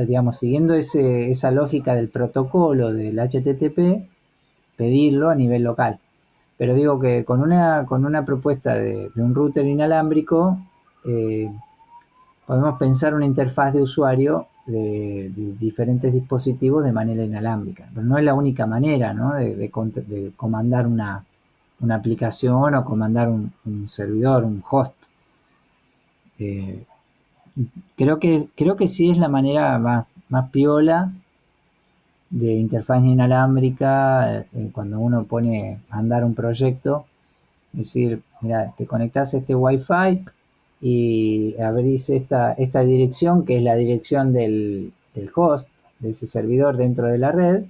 digamos, siguiendo esa lógica del protocolo del HTTP, pedirlo a nivel local. Pero digo que con una propuesta de un router inalámbrico, eh, podemos pensar una interfaz de usuario de diferentes dispositivos de manera inalámbrica. Pero no es la única manera, ¿no?, de comandar una aplicación o comandar un servidor, un host. Eh, creo que sí es la manera más piola de interfaz inalámbrica, cuando uno pone a andar un proyecto. Es decir, mira, te conectás a este Wi-Fi y abrís esta dirección, que es la dirección del host, de ese servidor dentro de la red,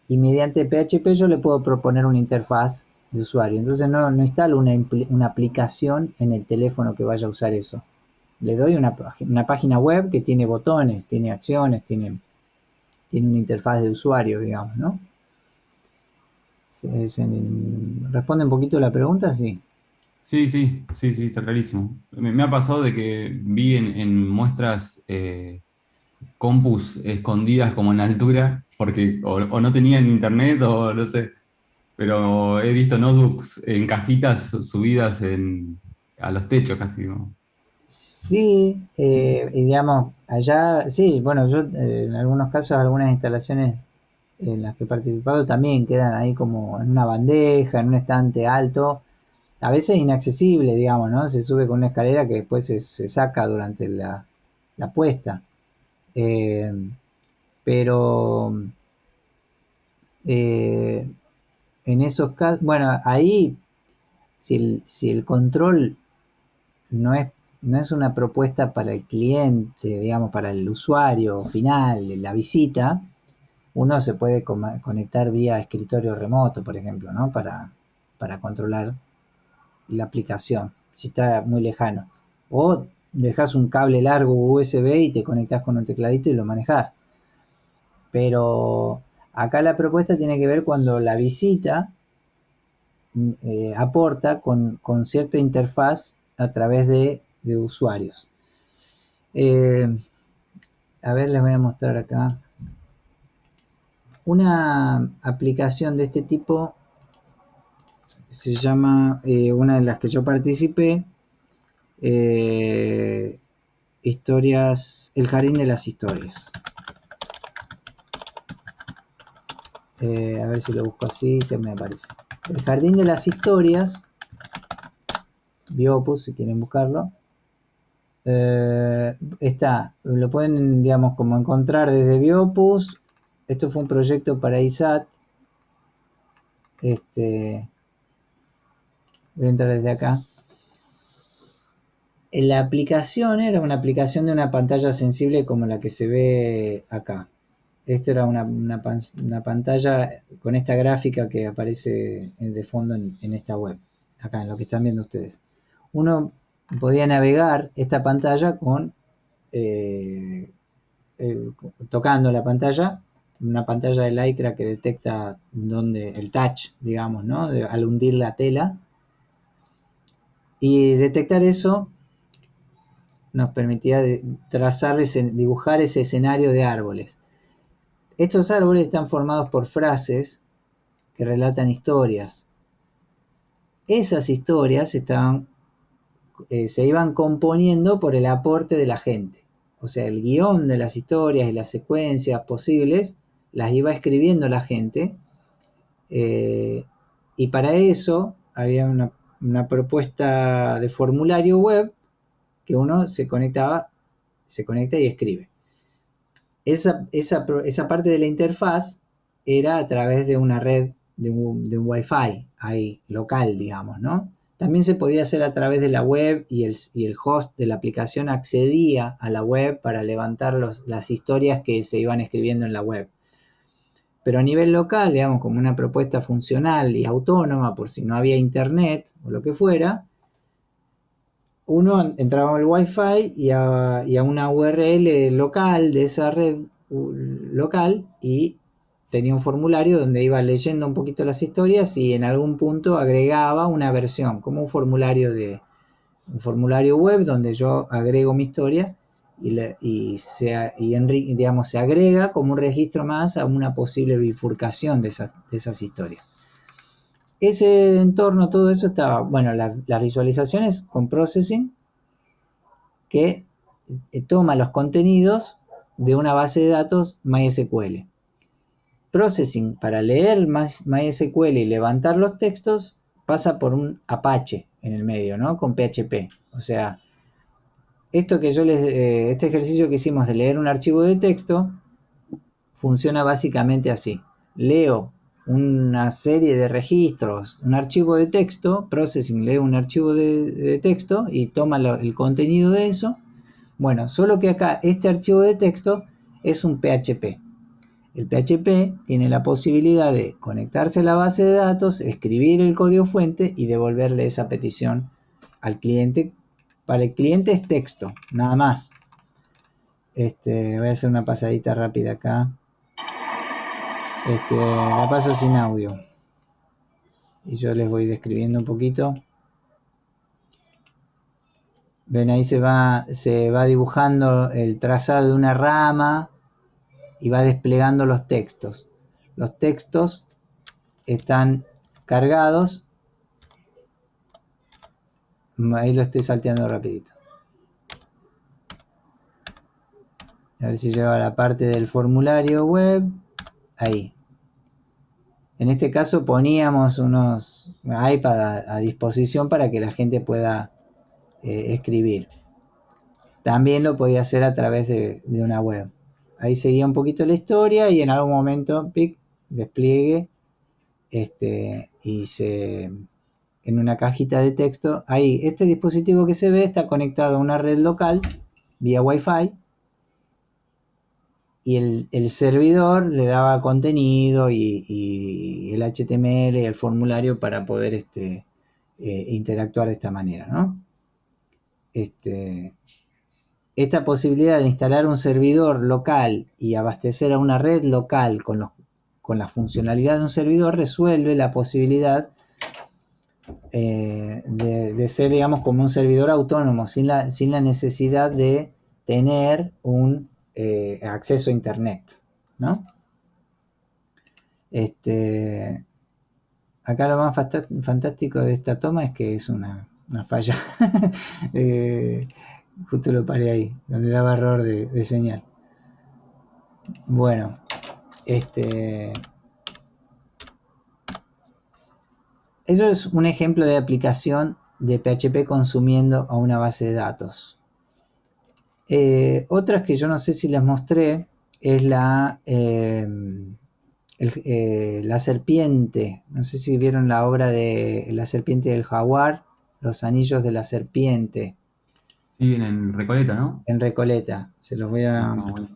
y mediante PHP yo le puedo proponer una interfaz de usuario. Entonces no instalo una aplicación en el teléfono que vaya a usar eso. Le doy una página web que tiene botones, tiene acciones, tiene una interfaz de usuario, digamos, ¿no? ¿Responde un poquito la pregunta? Sí. Sí, está clarísimo. Me ha pasado de que vi en muestras compus escondidas como en altura, porque o no tenían internet o no sé, pero he visto notebooks en cajitas subidas a los techos casi, ¿no? Sí, y digamos, allá, sí, bueno, yo en algunos casos, algunas instalaciones en las que he participado también quedan ahí como en una bandeja, en un estante alto, a veces inaccesible, digamos, ¿no? Se sube con una escalera que después se saca durante la puesta. Eh, pero eh, en esos casos, bueno, ahí, si el control no es, no es una propuesta para el cliente, digamos, para el usuario final de la visita, uno se puede conectar vía escritorio remoto, por ejemplo, ¿no? Para controlar la aplicación, si está muy lejano. O dejas un cable largo USB y te conectas con un tecladito y lo manejas. Pero acá la propuesta tiene que ver cuando la visita aporta con cierta interfaz a través de usuarios. Eh, a ver, les voy a mostrar acá. Una aplicación de este tipo se llama, una de las que yo participé, eh, el jardín de las historias. A ver si lo busco así, se me aparece. El jardín de las historias, Biopus, si quieren buscarlo. Lo pueden, digamos, como encontrar desde Biopus. Esto fue un proyecto para ISAT. Voy a entrar desde acá. La aplicación era una aplicación de una pantalla sensible como la que se ve acá. Esta era una pantalla con esta gráfica que aparece de fondo en esta web, acá en lo que están viendo ustedes. Uno podía navegar esta pantalla con tocando la pantalla, una pantalla de Lycra que detecta el touch, digamos, ¿no? Al hundir la tela. Y detectar eso nos permitía dibujar ese escenario de árboles. Estos árboles están formados por frases que relatan historias. Esas historias se iban componiendo por el aporte de la gente. O sea, el guión de las historias y las secuencias posibles las iba escribiendo la gente. Y para eso había una propuesta de formulario web que uno se conecta y escribe. Esa parte de la interfaz era a través de una red, de un Wi-Fi ahí, local, digamos, ¿no? También se podía hacer a través de la web y el host de la aplicación accedía a la web para levantar las historias que se iban escribiendo en la web. Pero a nivel local, digamos, como una propuesta funcional y autónoma, por si no había internet o lo que fuera, uno entraba al Wi-Fi y a una URL local de esa red local y tenía un formulario donde iba leyendo un poquito las historias y en algún punto agregaba una versión, como un formulario web donde yo agrego mi historia y se agrega como un registro más a una posible bifurcación de esas historias. Ese entorno, todo eso estaba, bueno, las visualizaciones con processing que toma los contenidos de una base de datos MySQL. Processing para leer MySQL y levantar los textos pasa por un Apache en el medio, ¿no? Con PHP. O sea, este ejercicio que hicimos de leer un archivo de texto funciona básicamente así. Leo una serie de registros, un archivo de texto, Processing lee un archivo de texto y toma el contenido de eso. Bueno, solo que acá este archivo de texto es un PHP. El PHP tiene la posibilidad de conectarse a la base de datos, escribir el código fuente y devolverle esa petición al cliente. Para el cliente es texto, nada más. Voy a hacer una pasadita rápida acá. La paso sin audio. Y yo les voy describiendo un poquito. Ven, ahí se va dibujando el trazado de una rama y va desplegando los textos. Los textos están cargados. Ahí lo estoy salteando rapidito. A ver si lleva a la parte del formulario web. Ahí. En este caso poníamos unos iPad a disposición para que la gente pueda escribir. También lo podía hacer a través de una web. Ahí seguía un poquito la historia y en algún momento, despliegue, en una cajita de texto. Ahí, este dispositivo que se ve está conectado a una red local vía Wi-Fi. Y el servidor le daba contenido y el HTML y el formulario para poder interactuar de esta manera, ¿no? Esta posibilidad de instalar un servidor local y abastecer a una red local con la funcionalidad de un servidor resuelve la posibilidad de ser, digamos, como un servidor autónomo, sin la necesidad de tener un acceso a internet, ¿no? Acá lo más fantástico de esta toma es que es una falla. Justo lo paré ahí, donde daba error de señal. Bueno, eso es un ejemplo de aplicación de PHP consumiendo a una base de datos. Otras que yo no sé si les mostré es la serpiente. No sé si vieron la obra de La serpiente del jaguar, Los anillos de la serpiente. Sí, en Recoleta, ¿no? En Recoleta. Se los voy a... Ah, bueno.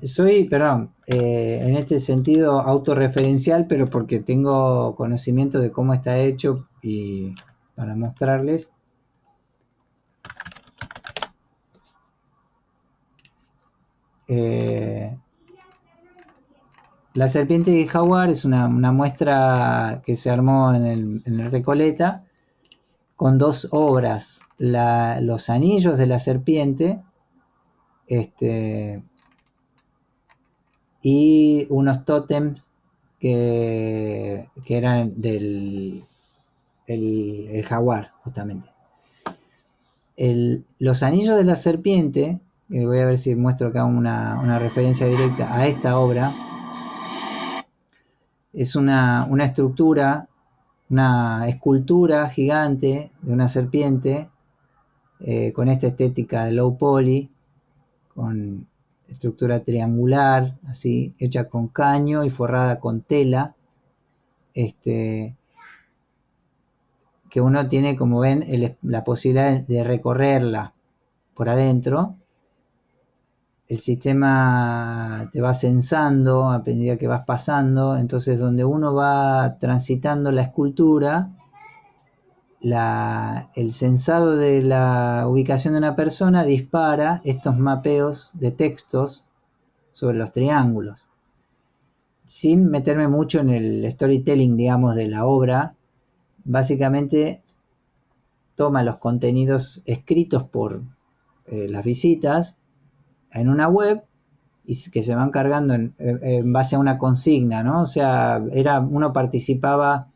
Soy, perdón, en este sentido autorreferencial, pero porque tengo conocimiento de cómo está hecho y para mostrarles. La serpiente y el jaguar es una muestra que se armó en el Recoleta con dos obras, los anillos de la serpiente, y unos tótems que eran del el jaguar, justamente. Los anillos de la serpiente, que voy a ver si muestro acá una referencia directa a esta obra, es una estructura, una escultura gigante de una serpiente con esta estética de low poly, con estructura triangular, así, hecha con caño y forrada con tela, que uno tiene, como ven, la posibilidad de recorrerla por adentro. El sistema te va censando a medida que vas pasando, entonces donde uno va transitando la escultura, el censado de la ubicación de una persona dispara estos mapeos de textos sobre los triángulos. Sin meterme mucho en el storytelling, digamos, de la obra, básicamente toma los contenidos escritos por las visitas en una web y que se van cargando en base a una consigna, ¿no? O sea, uno participaba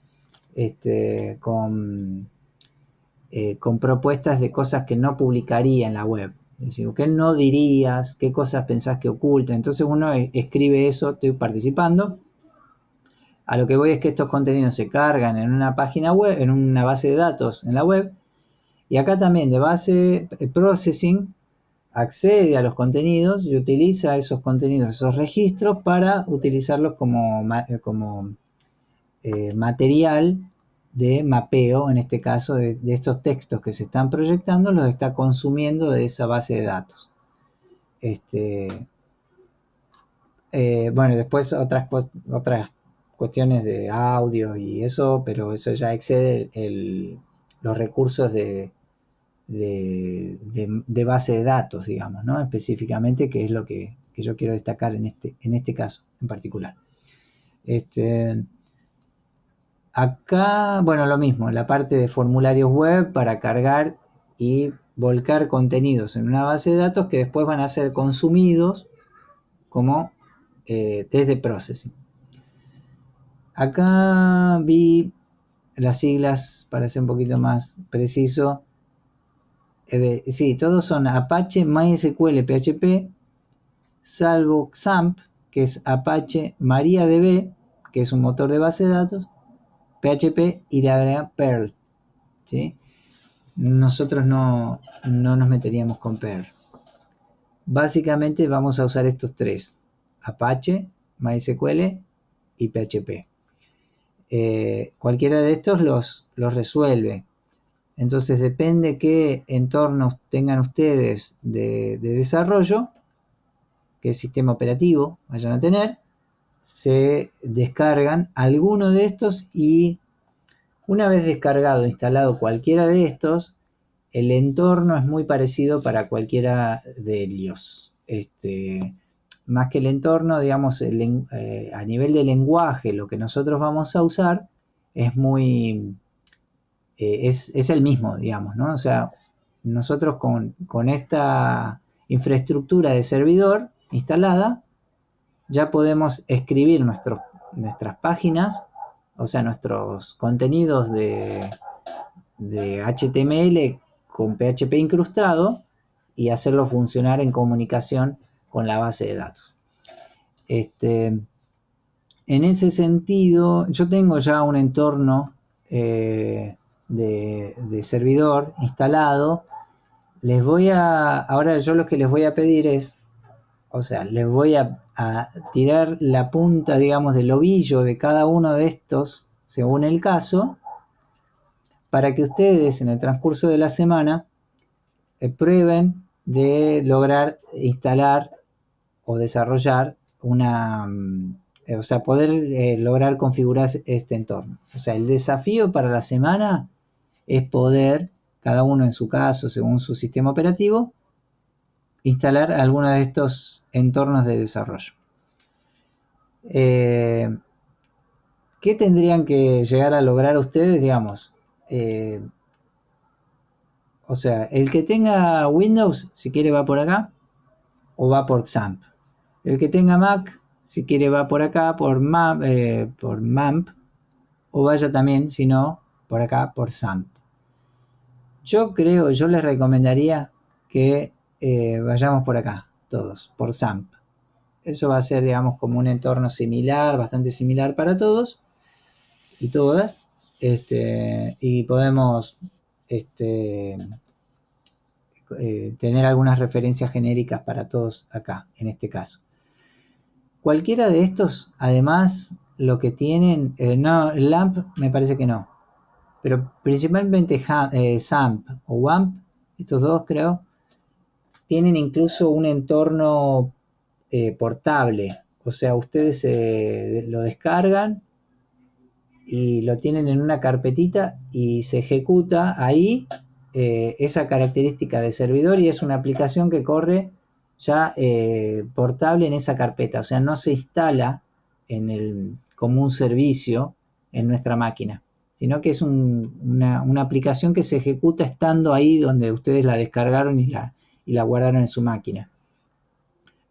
con propuestas de cosas que no publicaría en la web. Es decir, ¿qué no dirías? ¿Qué cosas pensás que oculta? Entonces uno escribe eso, estoy participando. A lo que voy es que estos contenidos se cargan en una página web, en una base de datos en la web, y acá también de base processing accede a los contenidos y utiliza esos contenidos, esos registros, para utilizarlos como material de mapeo, en este caso de estos textos que se están proyectando, los está consumiendo de esa base de datos. Bueno, después otras cuestiones de audio y eso, pero eso ya excede los recursos de base de datos, digamos, ¿no? Específicamente, que es lo que yo quiero destacar en este caso en particular. Acá, bueno, lo mismo, la parte de formularios web para cargar y volcar contenidos en una base de datos que después van a ser consumidos como test de processing. Acá vi las siglas para ser un poquito más preciso. Sí, todos son Apache, MySQL, PHP, salvo XAMPP, que es Apache MariaDB, que es un motor de base de datos, PHP y le agrega Perl, ¿sí? Nosotros no nos meteríamos con Perl. Básicamente vamos a usar estos tres: Apache, MySQL y PHP. Cualquiera de estos los resuelve. Entonces depende qué entornos tengan ustedes de desarrollo, qué sistema operativo vayan a tener, se descargan alguno de estos, y una vez descargado e instalado cualquiera de estos, el entorno es muy parecido para cualquiera de ellos. Más que el entorno, digamos, a nivel de lenguaje, lo que nosotros vamos a usar es muy... es el mismo, digamos, ¿no? O sea, nosotros con esta infraestructura de servidor instalada, ya podemos escribir nuestras páginas, o sea, nuestros contenidos de HTML con PHP incrustado, y hacerlo funcionar en comunicación con la base de datos. En ese sentido, yo tengo ya un entorno de servidor instalado. Ahora yo lo que les voy a pedir es, o sea, les voy a tirar la punta, digamos, del ovillo de cada uno de estos, según el caso, para que ustedes en el transcurso de la semana prueben de lograr instalar o desarrollar o sea, poder lograr configurar este entorno. O sea, el desafío para la semana es poder, cada uno en su caso, según su sistema operativo, instalar alguno de estos entornos de desarrollo. ¿Qué tendrían que llegar a lograr ustedes, digamos? O sea, el que tenga Windows, si quiere va por acá, o va por XAMPP. El que tenga Mac, si quiere va por acá, por MAMP, o vaya también, si no, por acá, por XAMPP. Yo les recomendaría que vayamos por acá, todos, por XAMPP. Eso va a ser, digamos, como un entorno similar, bastante similar para todos y todas. Y podemos tener algunas referencias genéricas para todos acá, en este caso. Cualquiera de estos, además, lo que tienen, no, LAMP me parece que no, pero principalmente XAMPP o WAMP, estos dos creo, tienen incluso un entorno portable. O sea, ustedes lo descargan y lo tienen en una carpetita y se ejecuta ahí esa característica de servidor, y es una aplicación que corre ya portable en esa carpeta. O sea, no se instala como un servicio en nuestra máquina, sino que es una aplicación que se ejecuta estando ahí donde ustedes la descargaron y la guardaron en su máquina.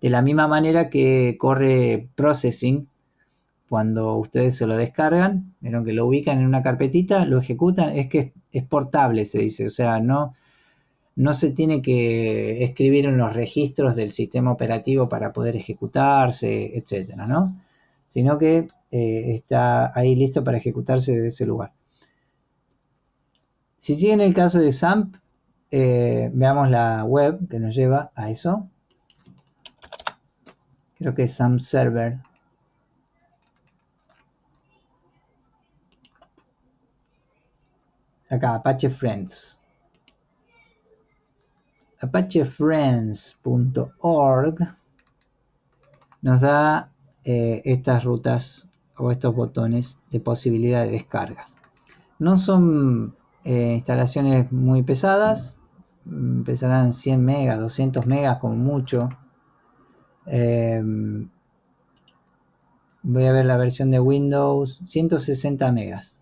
De la misma manera que corre Processing cuando ustedes se lo descargan, vieron que lo ubican en una carpetita, lo ejecutan, es que es portable, se dice. O sea, no se tiene que escribir en los registros del sistema operativo para poder ejecutarse, etcétera, ¿no? Sino que está ahí listo para ejecutarse desde ese lugar. Si siguen el caso de XAMPP, veamos la web que nos lleva a eso. Creo que es XAMPP Server. Acá, Apache Friends. apachefriends.org nos da estas rutas o estos botones de posibilidad de descargas. No son instalaciones muy pesadas, pesarán 100 megas, 200 megas como mucho. Voy a ver la versión de Windows, 160 megas.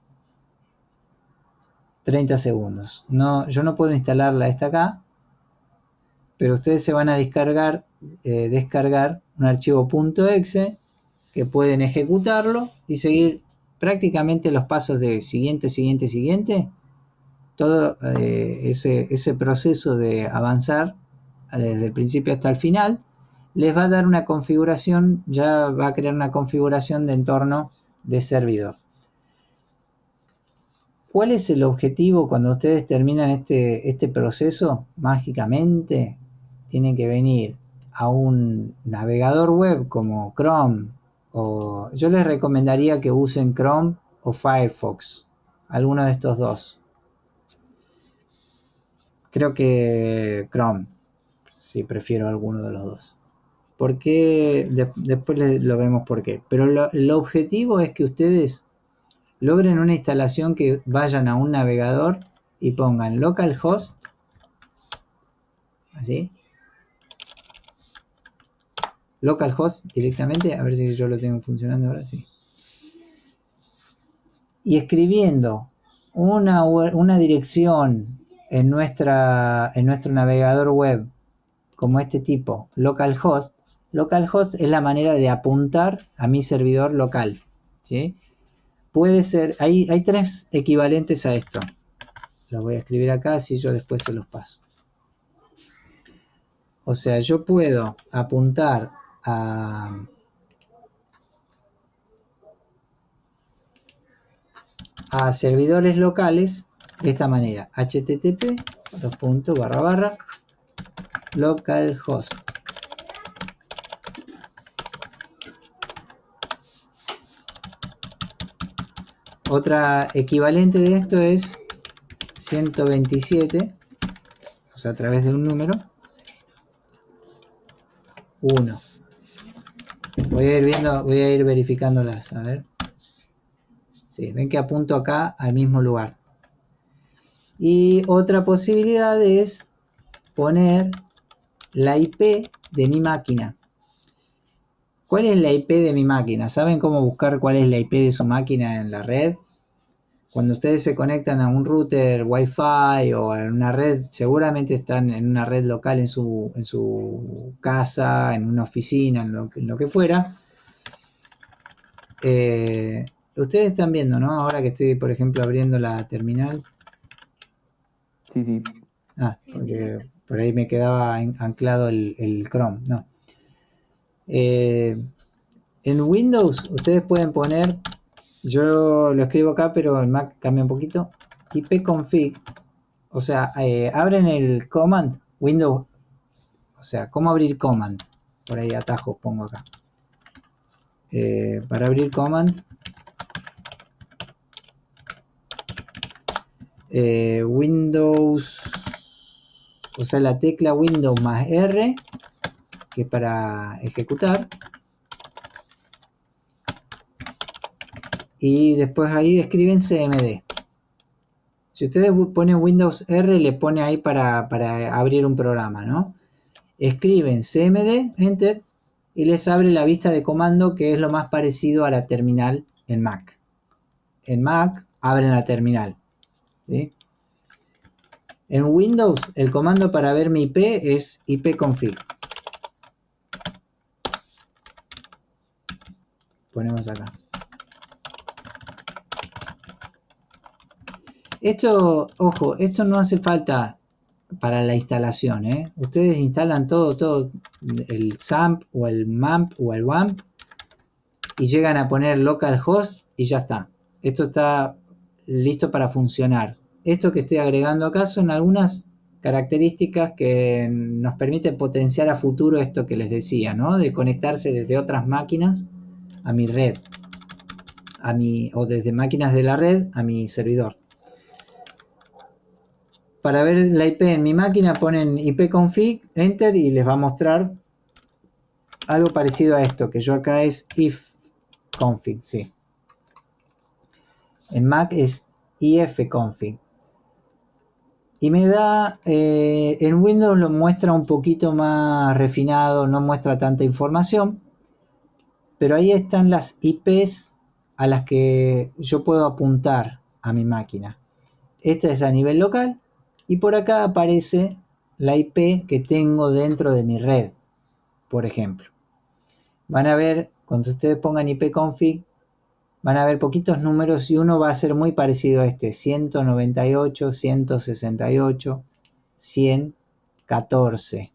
30 segundos. No, yo no puedo instalarla esta acá, pero ustedes se van a descargar un archivo .exe que pueden ejecutarlo y seguir prácticamente los pasos de siguiente, todo ese proceso de avanzar desde el principio hasta el final. Les va a dar una configuración, ya va a crear una configuración de entorno de servidor. ¿Cuál es el objetivo cuando ustedes terminan este proceso? Mágicamente tienen que venir a un navegador web como Chrome, o yo les recomendaría que usen Chrome o Firefox, alguno de estos dos. Creo que Chrome, si prefiero alguno de los dos. Porque después lo vemos por qué. Pero el objetivo es que ustedes logren una instalación que vayan a un navegador y pongan localhost, así, localhost directamente, a ver si yo lo tengo funcionando ahora, sí. Y escribiendo una dirección en nuestro navegador web como este tipo, localhost es la manera de apuntar a mi servidor local, ¿sí? Puede ser, hay tres equivalentes a esto. Los voy a escribir acá, así yo después se los paso. O sea, yo puedo apuntar a servidores locales de esta manera: http localhost. Otra equivalente de esto es 127, o sea, a través de un número, 1. Voy a ir viendo, voy a ir verificándolas. A ver. Sí, ven que apunto acá al mismo lugar. Y otra posibilidad es poner la IP de mi máquina. ¿Cuál es la IP de mi máquina? ¿Saben cómo buscar cuál es la IP de su máquina en la red? Cuando ustedes se conectan a un router Wi-Fi o a una red, seguramente están en una red local en su casa, en una oficina, en lo que fuera. Ustedes están viendo, ¿no? Ahora que estoy, por ejemplo, abriendo la terminal. Sí, sí. Ah, Sí, sí, porque sí. por ahí me quedaba anclado el Chrome. No. En Windows ustedes pueden poner, yo lo escribo acá, pero en Mac cambia un poquito, ipconfig. O sea, abren el command, Windows, o sea, ¿cómo abrir command? Por ahí atajos pongo acá. Para abrir command, Windows, o sea, la tecla Windows más R, que es para ejecutar. Y después ahí escriben cmd. Si ustedes ponen Windows R, le pone ahí para abrir un programa, ¿no? Escriben cmd, enter, y les abre la vista de comando, que es lo más parecido a la terminal en Mac. En Mac abren la terminal, ¿sí? En Windows, el comando para ver mi IP es ipconfig. Ponemos acá. Esto, ojo, esto no hace falta para la instalación, ¿eh? Ustedes instalan todo, el XAMPP o el MAMP o el WAMP, y llegan a poner localhost y ya está. Esto está listo para funcionar. Esto que estoy agregando acá son algunas características que nos permiten potenciar a futuro esto que les decía, ¿no? De conectarse desde otras máquinas a mi red, o desde máquinas de la red a mi servidor. Para ver la IP en mi máquina ponen ipconfig, enter, y les va a mostrar algo parecido a esto, que yo acá es ifconfig, sí. En Mac es ifconfig. Y me da, en Windows lo muestra un poquito más refinado, no muestra tanta información, pero ahí están las IPs a las que yo puedo apuntar a mi máquina. Esta es a nivel local, y por acá aparece la IP que tengo dentro de mi red, por ejemplo. Van a ver, cuando ustedes pongan ipconfig, van a ver poquitos números y uno va a ser muy parecido a este: 198, 168, 114.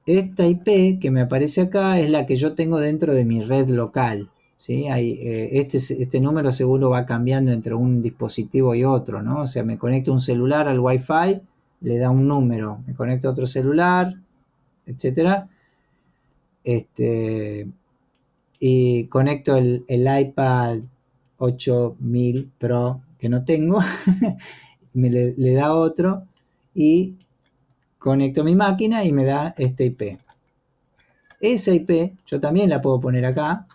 Esta IP que me aparece acá es la que yo tengo dentro de mi red local, ¿sí? Este número seguro va cambiando entre un dispositivo y otro, ¿no? O sea, me conecto un celular al Wi-Fi, le da un número, me conecto a otro celular, etcétera. Y conecto el iPad 8000 Pro que no tengo, le da otro, y conecto mi máquina y me da esta IP. Esa IP yo también la puedo poner acá,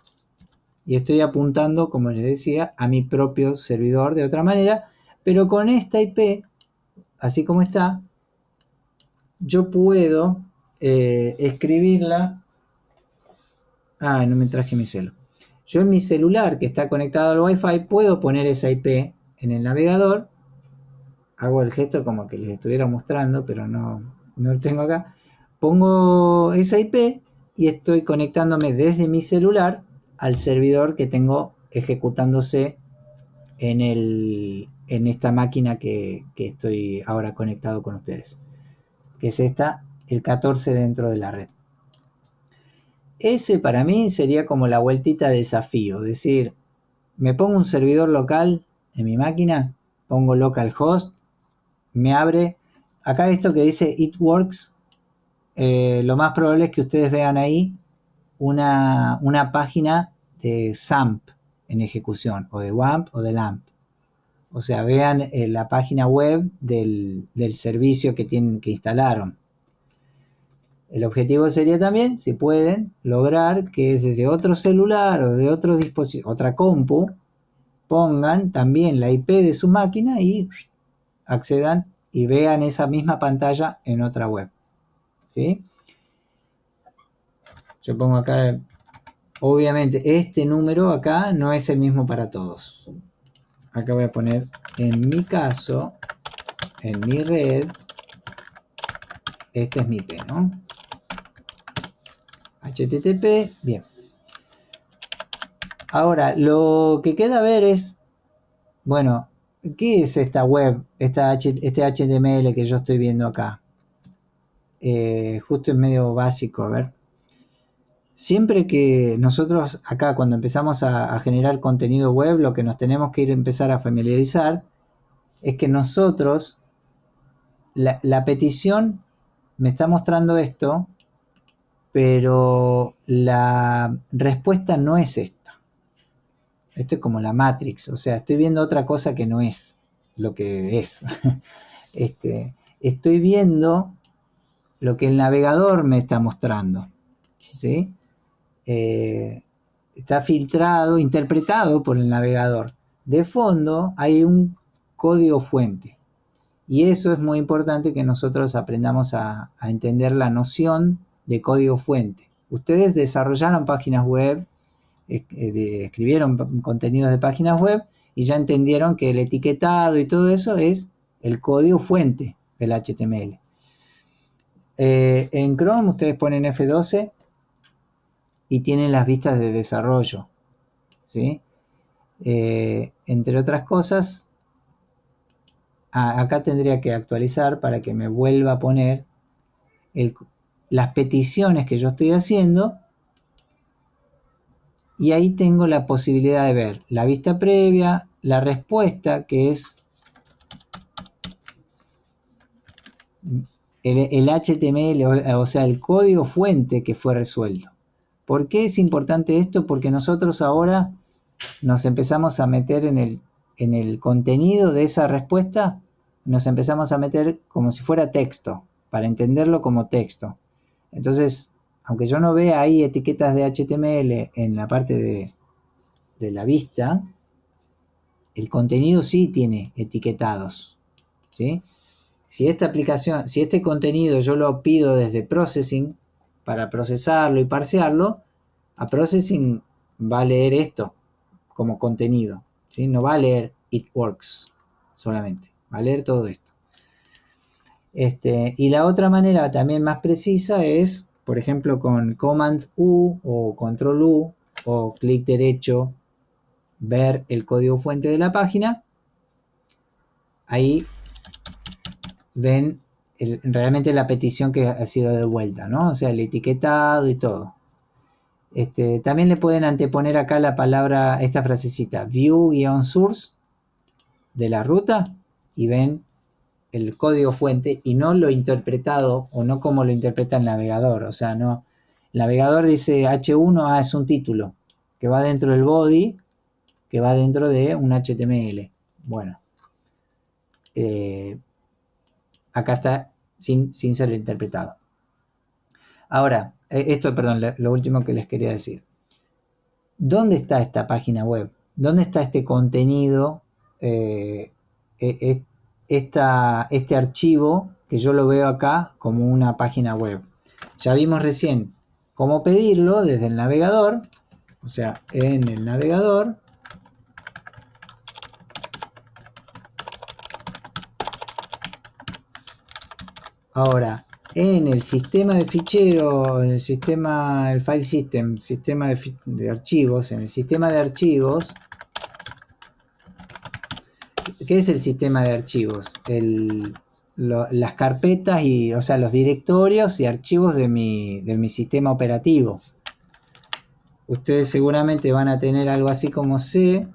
y estoy apuntando, como les decía, a mi propio servidor de otra manera, pero con esta IP, así como está, yo puedo escribirla. No me traje mi celu. Yo en mi celular, que está conectado al Wi-Fi, puedo poner esa IP en el navegador. Hago el gesto como que les estuviera mostrando, pero no lo tengo acá. Pongo esa IP y estoy conectándome desde mi celular al servidor que tengo ejecutándose en esta máquina que estoy ahora conectado con ustedes, que es esta, el 14 dentro de la red. Ese para mí sería como la vueltita de desafío, es decir, me pongo un servidor local en mi máquina, pongo localhost, me abre, acá esto que dice it works, lo más probable es que ustedes vean ahí una página de XAMPP en ejecución, o de WAMP o de LAMP. O sea, vean la página web del servicio que instalaron. El objetivo sería también, si pueden, lograr que desde otro celular o de otro dispositivo, otra compu, pongan también la IP de su máquina y accedan y vean esa misma pantalla en otra web. ¿Sí? Yo pongo acá, obviamente este número acá no es el mismo para todos. Acá voy a poner, en mi caso, en mi red, este es mi IP, ¿no? HTTP, bien. Ahora, lo que queda ver es, bueno, ¿qué es esta web, este HTML que yo estoy viendo acá? Justo es medio básico, a ver. Siempre que nosotros acá cuando empezamos a generar contenido web, lo que nos tenemos que empezar a familiarizar es que nosotros, la petición me está mostrando esto, pero la respuesta no es esto. Esto es como la Matrix, o sea, estoy viendo otra cosa que no es lo que es. Estoy viendo lo que el navegador me está mostrando, ¿sí? Está filtrado, interpretado por el navegador. De fondo hay un código fuente. Y eso es muy importante que nosotros aprendamos a entender la noción de código fuente. Ustedes desarrollaron páginas web, escribieron contenidos de páginas web y ya entendieron que el etiquetado y todo eso es el código fuente del HTML. En Chrome ustedes ponen F12 y tienen las vistas de desarrollo, ¿sí? Entre otras cosas, acá tendría que actualizar para que me vuelva a poner las peticiones que yo estoy haciendo. Y ahí tengo la posibilidad de ver la vista previa, la respuesta, que es el HTML, o sea, el código fuente que fue resuelto. ¿Por qué es importante esto? Porque nosotros ahora nos empezamos a meter en el contenido de esa respuesta, nos empezamos a meter como si fuera texto, para entenderlo como texto. Entonces, aunque yo no vea ahí etiquetas de HTML en la parte de la vista, el contenido sí tiene etiquetados, ¿sí? Si esta aplicación, si este contenido yo lo pido desde Processing para procesarlo y parsearlo, a Processing va a leer esto como contenido, ¿sí? No va a leer It Works solamente, va a leer todo esto. Y la otra manera también más precisa es, por ejemplo, con Command U o Control U o clic derecho, ver el código fuente de la página. Ahí ven realmente la petición que ha sido devuelta, ¿no? O sea, el etiquetado y todo. También le pueden anteponer acá la palabra, esta frasecita, view-source de la ruta, y ven el código fuente y no lo interpretado o no como lo interpreta el navegador. O sea, no, el navegador dice H1, es un título que va dentro del body, que va dentro de un HTML. Bueno, acá está sin ser interpretado. Ahora, perdón, lo último que les quería decir. ¿Dónde está esta página web? ¿Dónde está este contenido? Este archivo que yo lo veo acá como una página web. Ya vimos recién cómo pedirlo desde el navegador, o sea, en el navegador. Ahora, en el sistema de fichero, en el sistema, el file system, sistema de archivos, en el sistema de archivos, ¿qué es el sistema de archivos? Las carpetas y, o sea, los directorios y archivos de mi sistema operativo. Ustedes seguramente van a tener algo así como C.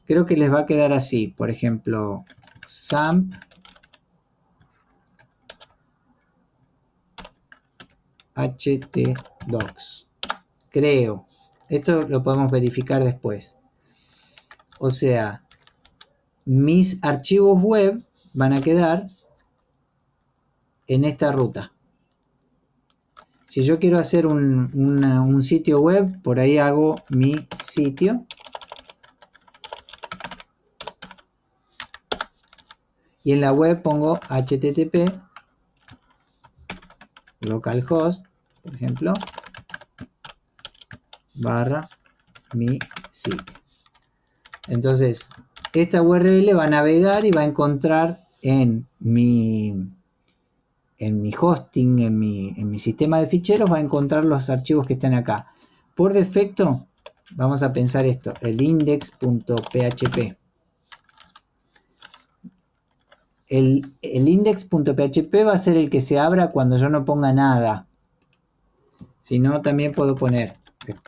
Creo que les va a quedar así, por ejemplo, XAMPP htdocs. Creo. Esto lo podemos verificar después. O sea, mis archivos web van a quedar en esta ruta. Si yo quiero hacer un sitio web, por ahí hago mi sitio. Y en la web pongo http localhost, por ejemplo, / mi sitio. Entonces, esta URL va a navegar y va a encontrar en mi hosting, en mi sistema de ficheros, va a encontrar los archivos que están acá. Por defecto, vamos a pensar esto, el index.php. El index.php va a ser el que se abra cuando yo no ponga nada. Si no, también puedo poner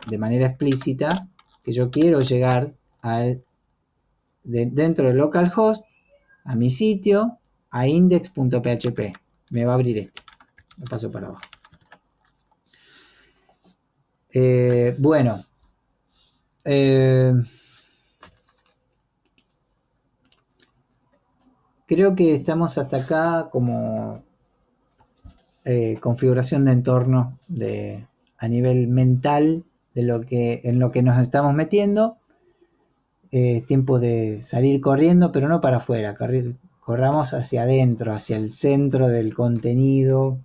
de manera explícita que yo quiero llegar dentro de localhost a mi sitio, a index.php. Me va a abrir este. Lo paso para abajo. Bueno. Creo que estamos hasta acá como configuración de entorno a nivel mental en lo que nos estamos metiendo. Tiempo de salir corriendo, pero no para afuera. Corramos hacia adentro, hacia el centro del contenido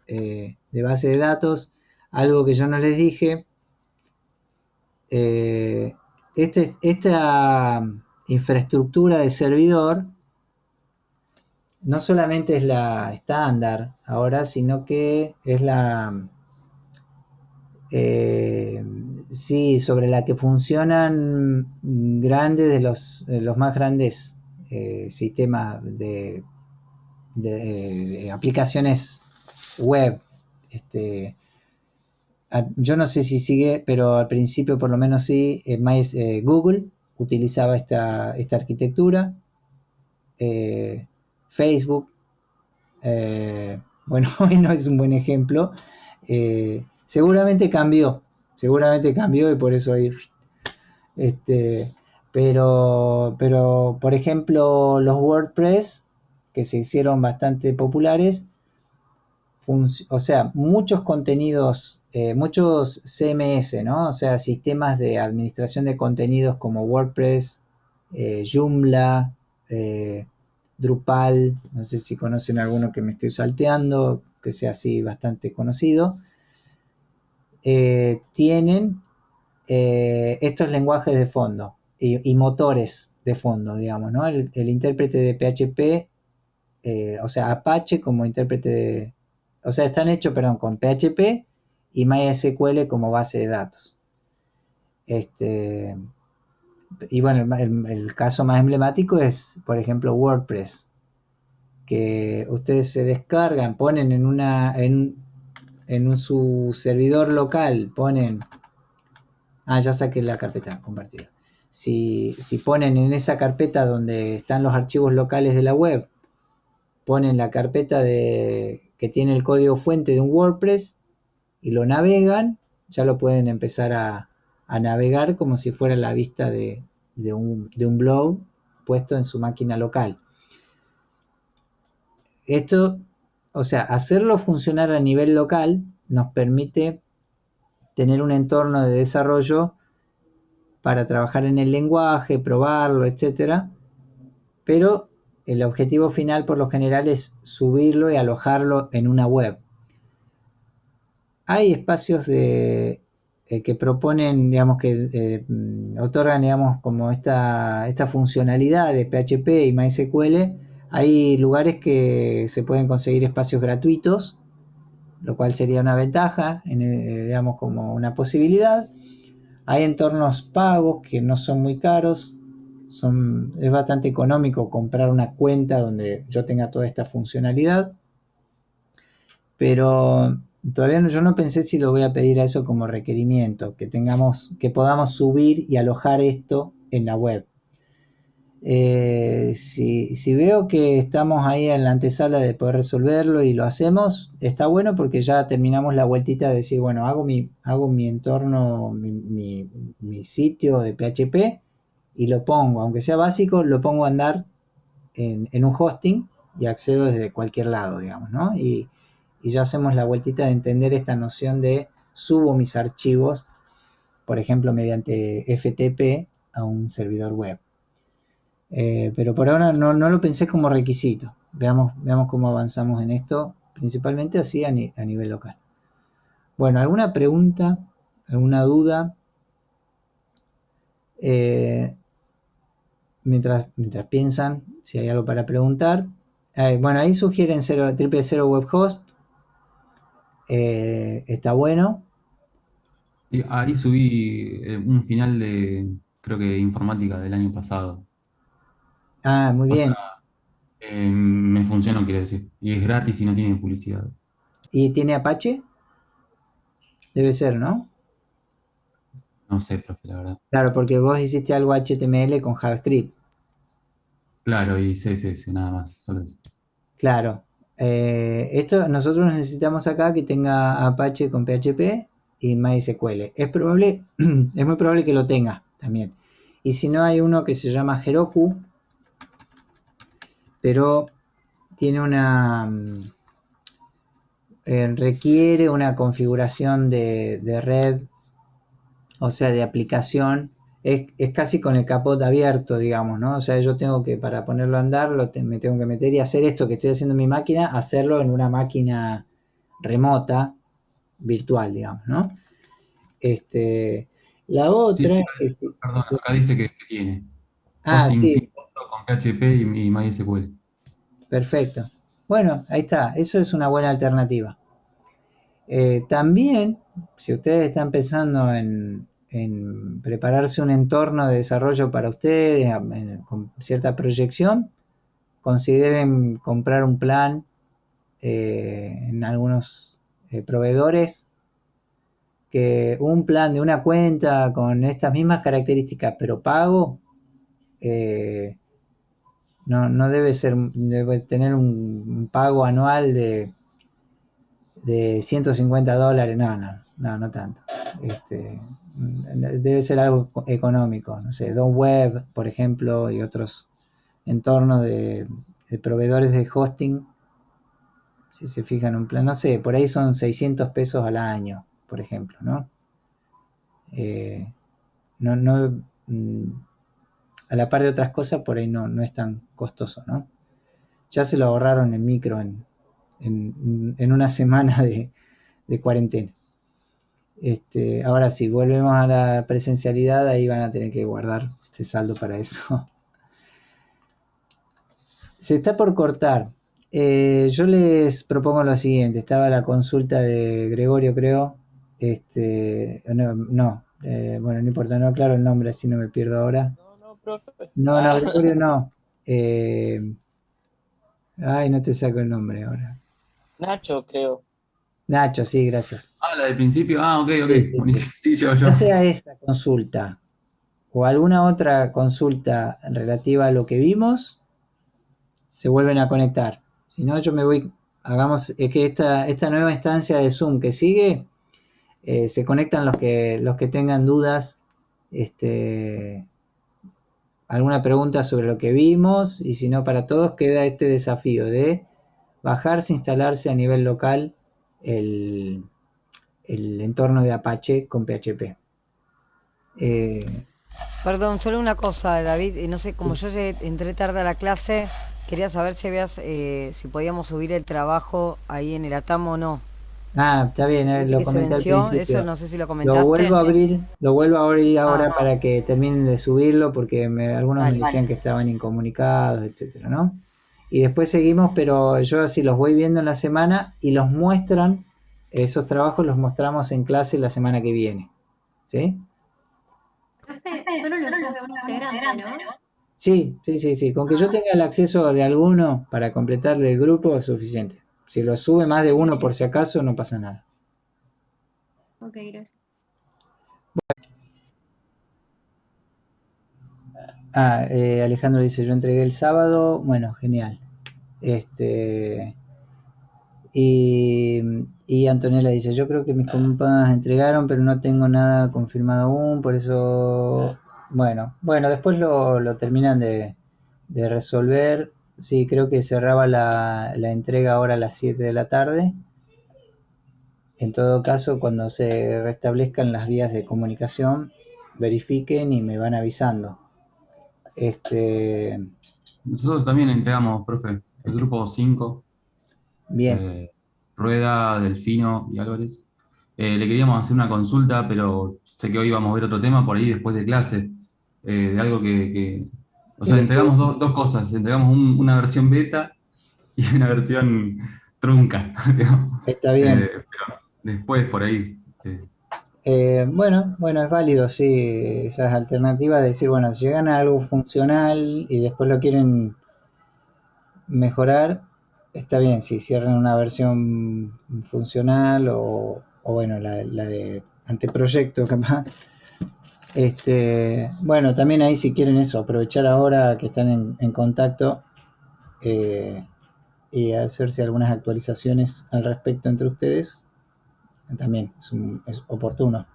de base de datos. Algo que yo no les dije. Esta infraestructura de servidor no solamente es la estándar ahora, sino que es sobre la que funcionan grandes de los más grandes sistemas de aplicaciones web. Yo no sé si sigue, pero al principio por lo menos sí, Google utilizaba esta arquitectura. Facebook, bueno, hoy no es un buen ejemplo. Seguramente cambió y por eso ahí, pero por ejemplo los WordPress que se hicieron bastante populares, o sea, muchos contenidos, muchos CMS, ¿no? O sea, sistemas de administración de contenidos como WordPress, Joomla, Drupal, no sé si conocen alguno que me estoy salteando, que sea así bastante conocido, tienen estos lenguajes de fondo y motores de fondo, digamos, ¿no? El intérprete de PHP, o sea, Apache como intérprete o sea, están hechos, perdón, con PHP y MySQL como base de datos. Y bueno, el caso más emblemático es, por ejemplo, WordPress, que ustedes se descargan, ponen en su servidor local, ponen, ya saqué la carpeta compartida. Si ponen en esa carpeta donde están los archivos locales de la web, ponen la carpeta que tiene el código fuente de un WordPress y lo navegan, ya lo pueden empezar a navegar como si fuera la vista de un blog puesto en su máquina local. Esto, o sea, hacerlo funcionar a nivel local nos permite tener un entorno de desarrollo para trabajar en el lenguaje, probarlo, etcétera, pero el objetivo final por lo general es subirlo y alojarlo en una web. Hay espacios que proponen, digamos, que otorgan, digamos, como esta funcionalidad de PHP y MySQL. Hay lugares que se pueden conseguir espacios gratuitos, lo cual sería una ventaja, digamos, como una posibilidad. Hay entornos pagos que no son muy caros. Es bastante económico comprar una cuenta donde yo tenga toda esta funcionalidad. Pero todavía yo no pensé si lo voy a pedir a eso como requerimiento, que podamos subir y alojar esto en la web. Si veo que estamos ahí en la antesala de poder resolverlo y lo hacemos, está bueno porque ya terminamos la vueltita de decir, bueno, hago mi entorno, mi sitio de PHP y lo pongo, aunque sea básico, lo pongo a andar en un hosting y accedo desde cualquier lado, digamos, ¿no? Y ya hacemos la vueltita de entender esta noción de subo mis archivos, por ejemplo, mediante FTP a un servidor web. Pero por ahora no lo pensé como requisito. Veamos cómo avanzamos en esto, principalmente así a nivel local. Bueno, ¿alguna pregunta? ¿Alguna duda? Mientras piensan si hay algo para preguntar. Bueno, ahí sugieren 000 web host. Está bueno. Y ahí subí un final de, creo que informática del año pasado. Ah, muy O sea, bien. me funcionó, quiero decir. Y es gratis y no tiene publicidad. ¿Y tiene Apache? Debe ser, ¿no? No sé, profe, la verdad. Claro, porque vos hiciste algo HTML con JavaScript. Claro, y CSS, nada más, solo eso. Claro. Esto nosotros necesitamos acá que tenga Apache con PHP y MySQL. Es probable, es muy probable que lo tenga también. Y si no, hay uno que se llama Heroku, pero tiene requiere una configuración de red, o sea, de aplicación. Es casi con el capot abierto, digamos, ¿no? O sea, yo tengo que, para ponerlo a andar, me tengo que meter y hacer esto que estoy haciendo en mi máquina, hacerlo en una máquina remota, virtual, digamos, ¿no? La Sí, otra sí, es que perdón, acá dice que tiene. Hosting sí, sin costo con PHP y MySQL. perfecto. Bueno, ahí está, eso es una buena alternativa. También, si ustedes están pensando en prepararse un entorno de desarrollo para ustedes, con cierta proyección, consideren comprar un plan en algunos proveedores, que un plan de una cuenta con estas mismas características, pero pago, eh, no debe ser, debe tener un pago anual de $150, no tanto. Debe ser algo económico, no sé, Don Web, por ejemplo, y otros entornos de proveedores de hosting. Si se fijan un plan, no sé, por ahí son 600 pesos al año, por ejemplo, ¿no? Eh, no a la par de otras cosas, por ahí no es tan costoso, ¿no? Ya se lo ahorraron en micro en una semana de cuarentena. Ahora sí, volvemos a la presencialidad, ahí van a tener que guardar ese saldo para eso. Se está por cortar. Yo les propongo lo siguiente. Estaba la consulta de Gregorio, creo. Bueno, no importa, no aclaro el nombre, así no me pierdo ahora. No, profe. No, Ah, Gregorio no. No te saco el nombre ahora. Nacho, creo. Nacho, sí, gracias. Ah, la del principio. Ah, ok, Sí, ok. sí, sí. Buenísimo. Sí, yo. Ya sea esta consulta o alguna otra consulta relativa a lo que vimos, se vuelven a conectar. Si no, yo me voy, es que esta nueva instancia de Zoom que sigue, se conectan los que tengan dudas, alguna pregunta sobre lo que vimos, y si no, para todos queda este desafío de bajarse, instalarse a nivel local el, el entorno de Apache con PHP. Perdón, solo una cosa, David, no sé, como yo entré tarde a la clase, quería saber si si podíamos subir el trabajo ahí en el Atamo o no. Está bien, ¿Viste lo que se comenté al venció? Eso principio. no sé si lo Lo vuelvo comentaste. a abrir, ahora Ah, para que terminen de subirlo porque algunos me dale. decían que estaban incomunicados, etcétera, ¿no? Y después seguimos, pero yo así los voy viendo en la semana y los muestran, esos trabajos los mostramos en clase la semana que viene, ¿sí? Profe, solo lo sube un integrante, ¿no? Sí. Con que yo tenga el acceso de alguno para completarle el grupo es suficiente. Si lo sube más de uno por si acaso, no pasa nada. Ok, gracias. Alejandro dice, yo entregué el sábado, bueno, genial. Y, y Antonella dice, yo creo que mis compas entregaron, pero no tengo nada confirmado aún, por eso Bueno, después lo terminan de resolver. Sí, creo que cerraba la entrega ahora a las 7 de la tarde. En todo caso, cuando se restablezcan las vías de comunicación, verifiquen y me van avisando. Este, Nosotros también entregamos, profe, el grupo 5, bien, Rueda, Delfino y Álvarez. Le queríamos hacer una consulta, pero sé que hoy vamos a ver otro tema por ahí después de clase, de algo o sea, entregamos dos cosas, entregamos una versión beta y una versión trunca, digamos. está bien. Pero después por ahí. Bueno, es válido, sí, esas alternativas de decir, bueno, si llegan a algo funcional y después lo quieren mejorar, está bien, si cierran una versión funcional o bueno, la de anteproyecto capaz. Bueno, también ahí si quieren eso, aprovechar ahora que están en contacto eh, y hacerse algunas actualizaciones al respecto entre ustedes, también es oportuno.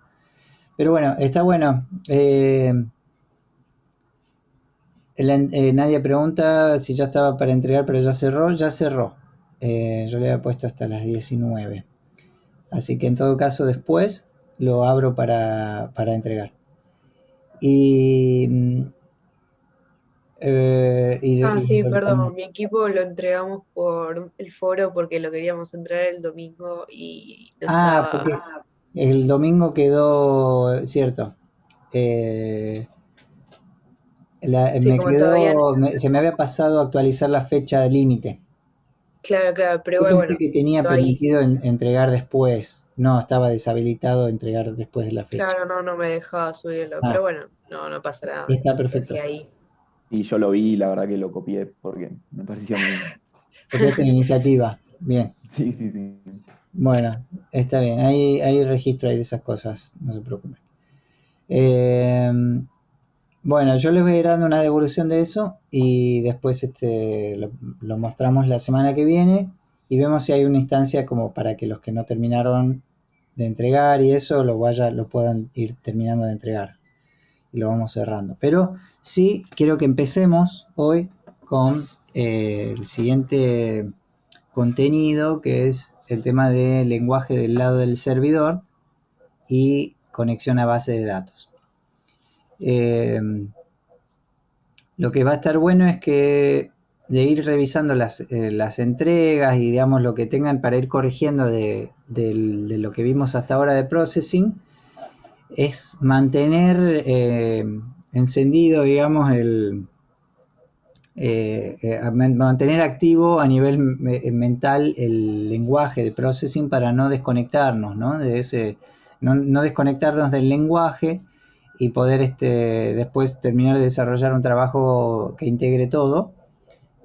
Pero bueno, está bueno. Nadia pregunta si ya estaba para entregar, pero ya cerró. Ya cerró. Yo le había puesto hasta las 19. Así que en todo caso después lo abro para entregar. Y, Ah, sí, también. perdón, mi equipo lo entregamos por el foro porque lo queríamos entregar el domingo y no Ah, estaba. porque el domingo quedó, cierto. Eh, Sí, como todavía. se me había pasado actualizar la fecha límite. Claro, claro, pero Yo igual, pensé bueno, que tenía quedó ahí. permitido entregar después. No, estaba deshabilitado entregar después de la fecha. Claro, no, no me dejaba subirlo, Ah, pero bueno, no, no pasa nada. está Lo perfecto. dejé ahí. Y yo lo vi y la verdad que lo copié porque me pareció muy... Copiaste la iniciativa. Bien. Sí, sí, sí. Bueno, está bien. Hay registro ahí de esas cosas. No se preocupen. Eh, bueno, yo les voy a ir dando una devolución de eso y después lo mostramos la semana que viene y vemos si hay una instancia como para que los que no terminaron de entregar y eso lo puedan ir terminando de entregar. Y lo vamos cerrando. Pero sí quiero que empecemos hoy con el siguiente contenido, que es el tema de lenguaje del lado del servidor y conexión a base de datos. Eh, lo que va a estar bueno es que de ir revisando las entregas y digamos lo que tengan para ir corrigiendo de lo que vimos hasta ahora de processing, es mantener encendido, digamos, mantener activo a nivel mental el lenguaje de processing para no desconectarnos, ¿no? No desconectarnos del lenguaje y poder después terminar de desarrollar un trabajo que integre todo.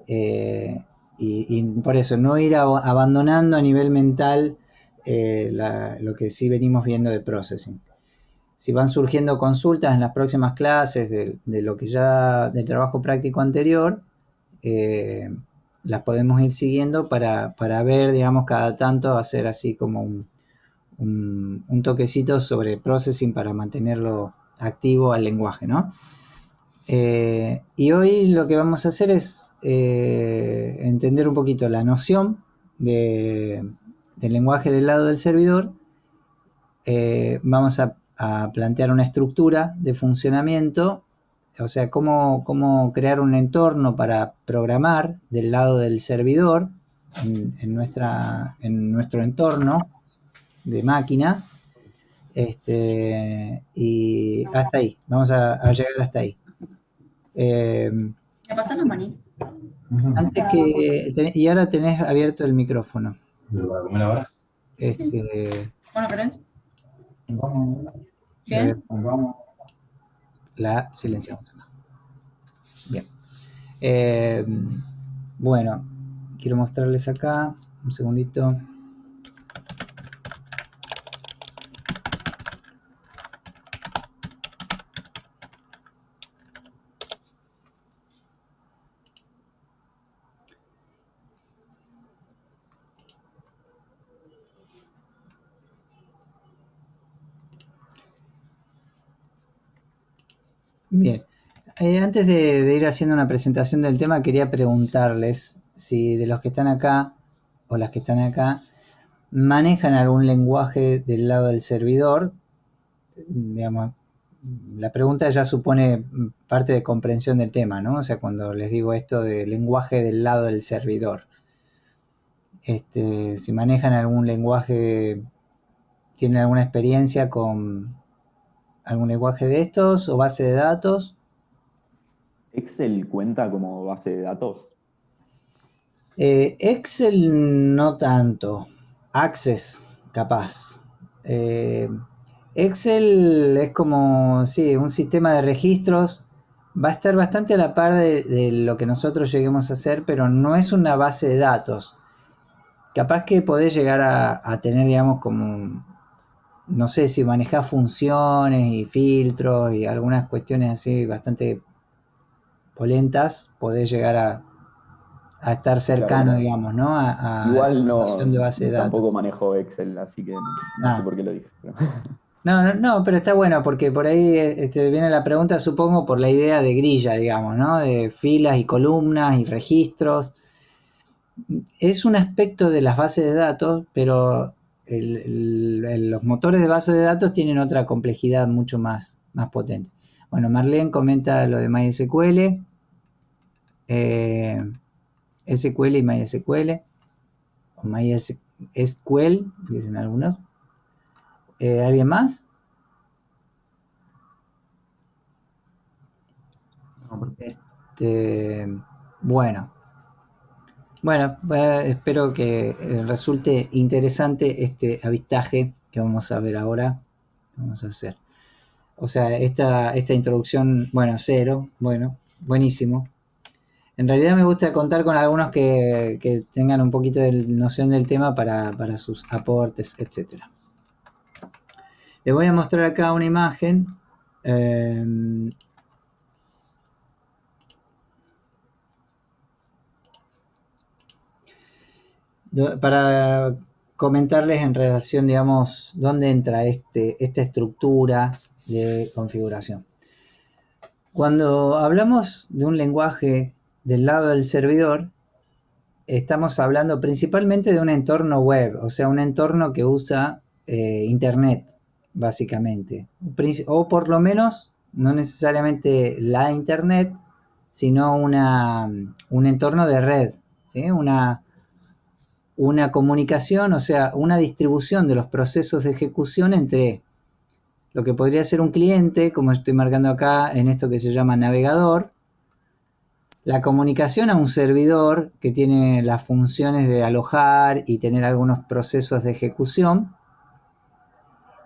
eh, y por eso no ir abandonando a nivel mental lo que sí venimos viendo de processing. Si van surgiendo consultas en las próximas clases de lo que ya del trabajo práctico anterior, eh, las podemos ir siguiendo para ver, digamos, cada tanto hacer así como un toquecito sobre processing para mantenerlo activo al lenguaje, ¿no? Y hoy lo que vamos a hacer es entender un poquito la noción del lenguaje del lado del servidor. Vamos a plantear una estructura de funcionamiento, o sea, cómo crear un entorno para programar del lado del servidor en nuestro entorno de máquina. Y hasta ahí, vamos a llegar hasta ahí. Eh, ¿Me pasan los maní? y ahora tenés abierto el micrófono. ¿Para comer ahora? Este, ¿Bueno, querés? ¿Qué? ¿Qué? La silenciamos acá. Bien. Eh, bueno, quiero mostrarles acá, un segundito. Bien. Antes de ir haciendo una presentación del tema, quería preguntarles si de los que están acá o las que están acá manejan algún lenguaje del lado del servidor. Digamos, la pregunta ya supone parte de comprensión del tema, ¿no? O sea, cuando les digo esto de lenguaje del lado del servidor. Si manejan algún lenguaje, tienen alguna experiencia con algún lenguaje de estos o base de datos. ¿Excel cuenta como base de datos? Excel no tanto. Access, capaz. Excel es como, sí, un sistema de registros. Va a estar bastante a la par de lo que nosotros lleguemos a hacer, pero no es una base de datos. Capaz que podés llegar a tener, digamos, como, no sé, si manejás funciones y filtros y algunas cuestiones así bastante polentas, podés llegar a estar cercano, Claro. digamos, ¿no? A la Igual formación de base de datos. tampoco manejo Excel, así que no sé por qué lo dije. Pero... No, pero está bueno porque por ahí viene la pregunta, supongo, por la idea de grilla, digamos, ¿no? De filas y columnas y registros. Es un aspecto de las bases de datos, pero los motores de bases de datos tienen otra complejidad mucho más potente. Bueno, Marlene comenta lo de MySQL, SQL y MySQL, o MySQL, dicen algunos. ¿Alguien más? Bueno, espero que resulte interesante este avistaje que vamos a ver ahora. Vamos a hacer. O sea, esta introducción, bueno, cero, bueno, buenísimo. En realidad me gusta contar con algunos que tengan un poquito de noción del tema para sus aportes, etc. Les voy a mostrar acá una imagen. Para comentarles en relación, digamos, dónde entra esta estructura de configuración. Cuando hablamos de un lenguaje del lado del servidor, estamos hablando principalmente de un entorno web, o sea, un entorno que usa Internet, básicamente. O por lo menos, no necesariamente la Internet, sino un entorno de red, ¿sí? Una comunicación, o sea, una distribución de los procesos de ejecución entre lo que podría ser un cliente, como estoy marcando acá en esto que se llama navegador, la comunicación a un servidor que tiene las funciones de alojar y tener algunos procesos de ejecución,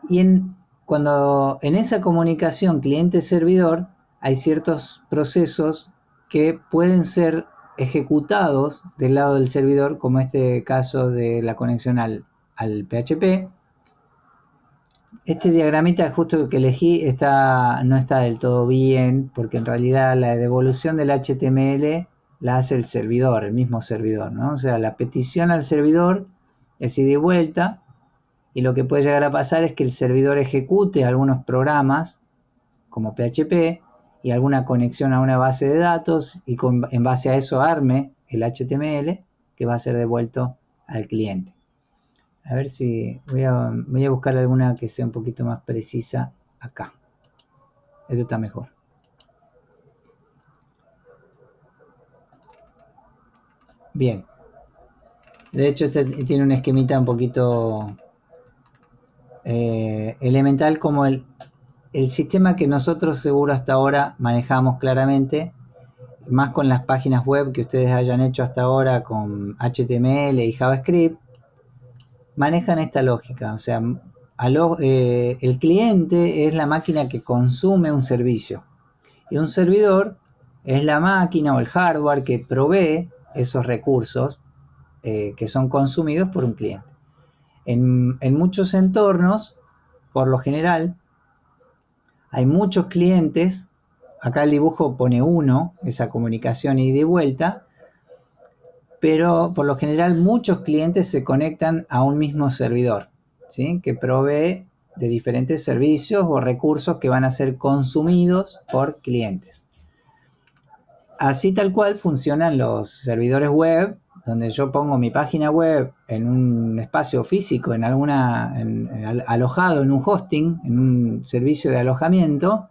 y cuando en esa comunicación cliente-servidor hay ciertos procesos que pueden ser ejecutados del lado del servidor, como este caso de la conexión al PHP. Este diagramita justo que elegí no está del todo bien, porque en realidad la devolución del HTML la hace el servidor, el mismo servidor, ¿no? O sea, la petición al servidor es ida y vuelta, y lo que puede llegar a pasar es que el servidor ejecute algunos programas como PHP y alguna conexión a una base de datos y en base a eso arme el HTML que va a ser devuelto al cliente. A ver si voy a buscar alguna que sea un poquito más precisa acá. Esto está mejor. Bien. De hecho, este tiene un esquemita un poquito elemental, como el sistema que nosotros seguro hasta ahora manejamos claramente, más con las páginas web que ustedes hayan hecho hasta ahora con HTML y JavaScript, manejan esta lógica. O sea, el cliente es la máquina que consume un servicio y un servidor es la máquina o el hardware que provee esos recursos que son consumidos por un cliente. En muchos entornos, por lo general, hay muchos clientes. Acá el dibujo pone 1, esa comunicación ida y vuelta, pero por lo general muchos clientes se conectan a un mismo servidor, ¿sí? Que provee diferentes servicios o recursos que van a ser consumidos por clientes. Así tal cual funcionan los servidores web, donde yo pongo mi página web en un espacio físico, alojado en un hosting, en un servicio de alojamiento,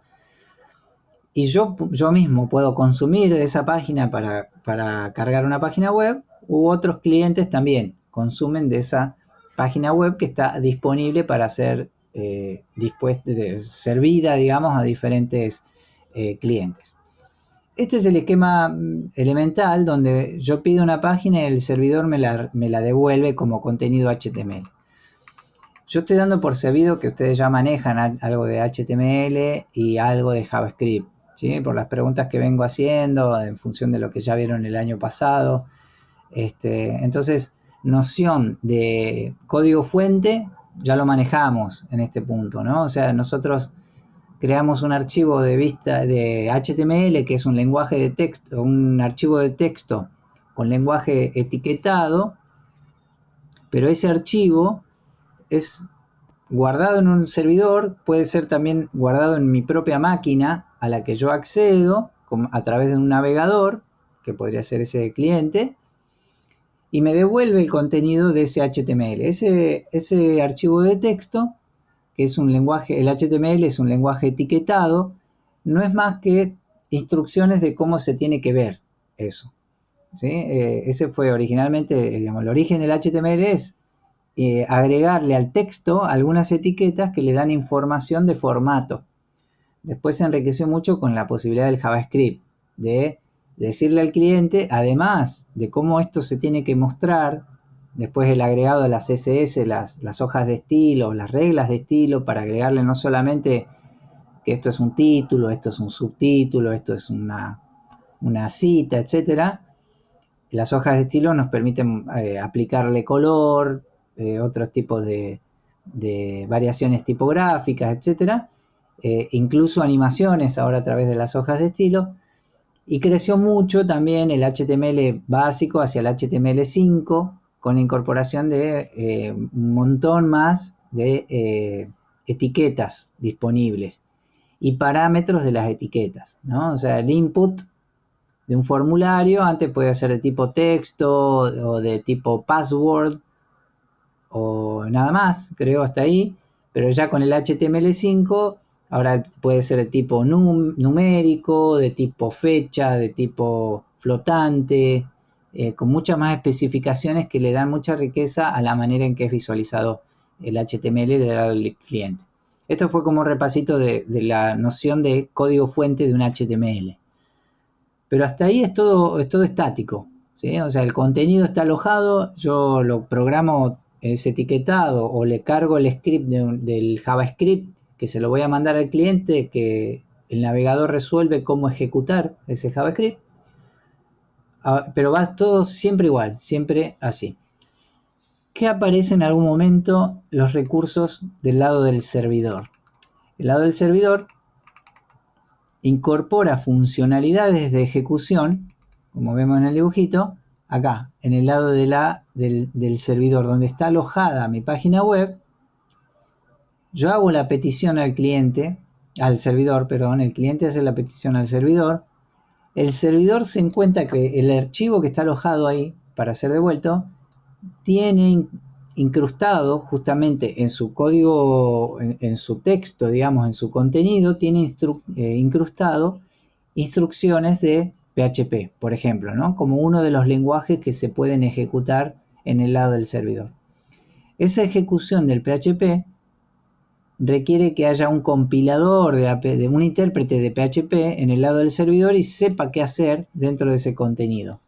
y yo mismo puedo consumir de esa página para cargar una página web, u otros clientes también consumen de esa página web que está disponible para ser servida, digamos, a diferentes clientes. Este es el esquema elemental donde yo pido una página y el servidor me la devuelve como contenido HTML. Yo estoy dando por sabido que ustedes ya manejan algo de HTML y algo de JavaScript, ¿sí? Por las preguntas que vengo haciendo en función de lo que ya vieron el año pasado. Entonces, noción de código fuente ya lo manejamos en este punto, ¿no? O sea, nosotros creamos un archivo de HTML, que es un lenguaje de texto, un archivo de texto con lenguaje etiquetado, pero ese archivo es guardado en un servidor, puede ser también guardado en mi propia máquina a la que yo accedo a través de un navegador, que podría ser ese cliente, y me devuelve el contenido de ese HTML. Ese archivo de texto, que es un lenguaje, el HTML es un lenguaje etiquetado, no es más que instrucciones de cómo se tiene que ver eso, ¿sí? Ese fue originalmente, digamos, el origen del HTML es agregarle al texto algunas etiquetas que le dan información de formato. Después se enriqueció mucho con la posibilidad del JavaScript, de decirle al cliente, además de cómo esto se tiene que mostrar, después el agregado de las CSS, las hojas de estilo, las reglas de estilo, para agregarle no solamente que esto es un título, esto es un subtítulo, esto es una cita, etc. Las hojas de estilo nos permiten aplicarle color, otros tipos de variaciones tipográficas, etc. Incluso animaciones ahora a través de las hojas de estilo. Y creció mucho también el HTML básico hacia el HTML5, con la incorporación de un montón más de etiquetas disponibles y parámetros de las etiquetas, ¿no? O sea, el input de un formulario antes puede ser de tipo texto o de tipo password o nada más, creo, hasta ahí, pero ya con el HTML5 ahora puede ser de tipo numérico, de tipo fecha, de tipo flotante, con muchas más especificaciones que le dan mucha riqueza a la manera en que es visualizado el HTML del cliente. Esto fue como un repasito de la noción de código fuente de un HTML. Pero hasta ahí es todo estático, ¿sí? O sea, el contenido está alojado, yo lo programo, es etiquetado, o le cargo el script del JavaScript, que se lo voy a mandar al cliente, que el navegador resuelve cómo ejecutar ese JavaScript. Pero va todo siempre igual, siempre así. ¿Qué aparece en algún momento? Los recursos del lado del servidor. El lado del servidor incorpora funcionalidades de ejecución, como vemos en el dibujito, acá, en el lado del servidor, donde está alojada mi página web. Yo hago la petición al servidor, el cliente hace la petición al servidor. El servidor se encuentra que el archivo que está alojado ahí para ser devuelto tiene incrustado justamente en su código, en su texto, digamos, en su contenido, tiene incrustado instrucciones de PHP, por ejemplo, ¿no? Como uno de los lenguajes que se pueden ejecutar en el lado del servidor. Esa ejecución del PHP requiere que haya un compilador de un intérprete de PHP en el lado del servidor y sepa qué hacer dentro de ese contenido.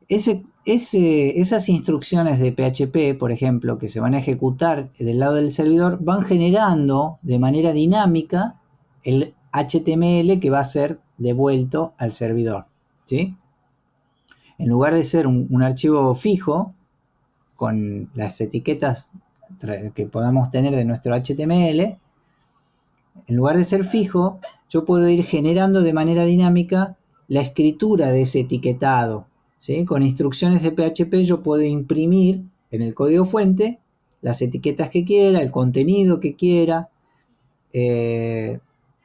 Esas instrucciones de PHP, por ejemplo, que se van a ejecutar del lado del servidor, van generando de manera dinámica el HTML que va a ser devuelto al servidor, ¿sí? En lugar de ser un archivo fijo con las etiquetas que podamos tener de nuestro HTML, en lugar de ser fijo, yo puedo ir generando de manera dinámica la escritura de ese etiquetado, ¿sí? Con instrucciones de PHP yo puedo imprimir en el código fuente las etiquetas que quiera, el contenido que quiera,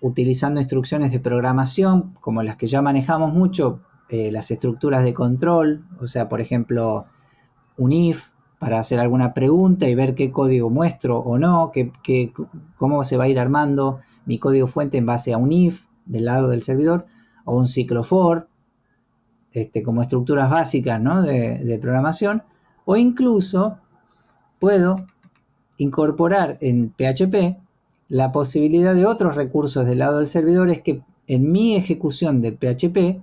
utilizando instrucciones de programación, como las que ya manejamos mucho, las estructuras de control, o sea, por ejemplo, un if para hacer alguna pregunta y ver qué código muestro o no, cómo se va a ir armando mi código fuente en base a un if del lado del servidor, o un ciclo for, como estructuras básicas, ¿no?, de programación, o incluso puedo incorporar en PHP la posibilidad de otros recursos del lado del servidor, es que en mi ejecución de PHP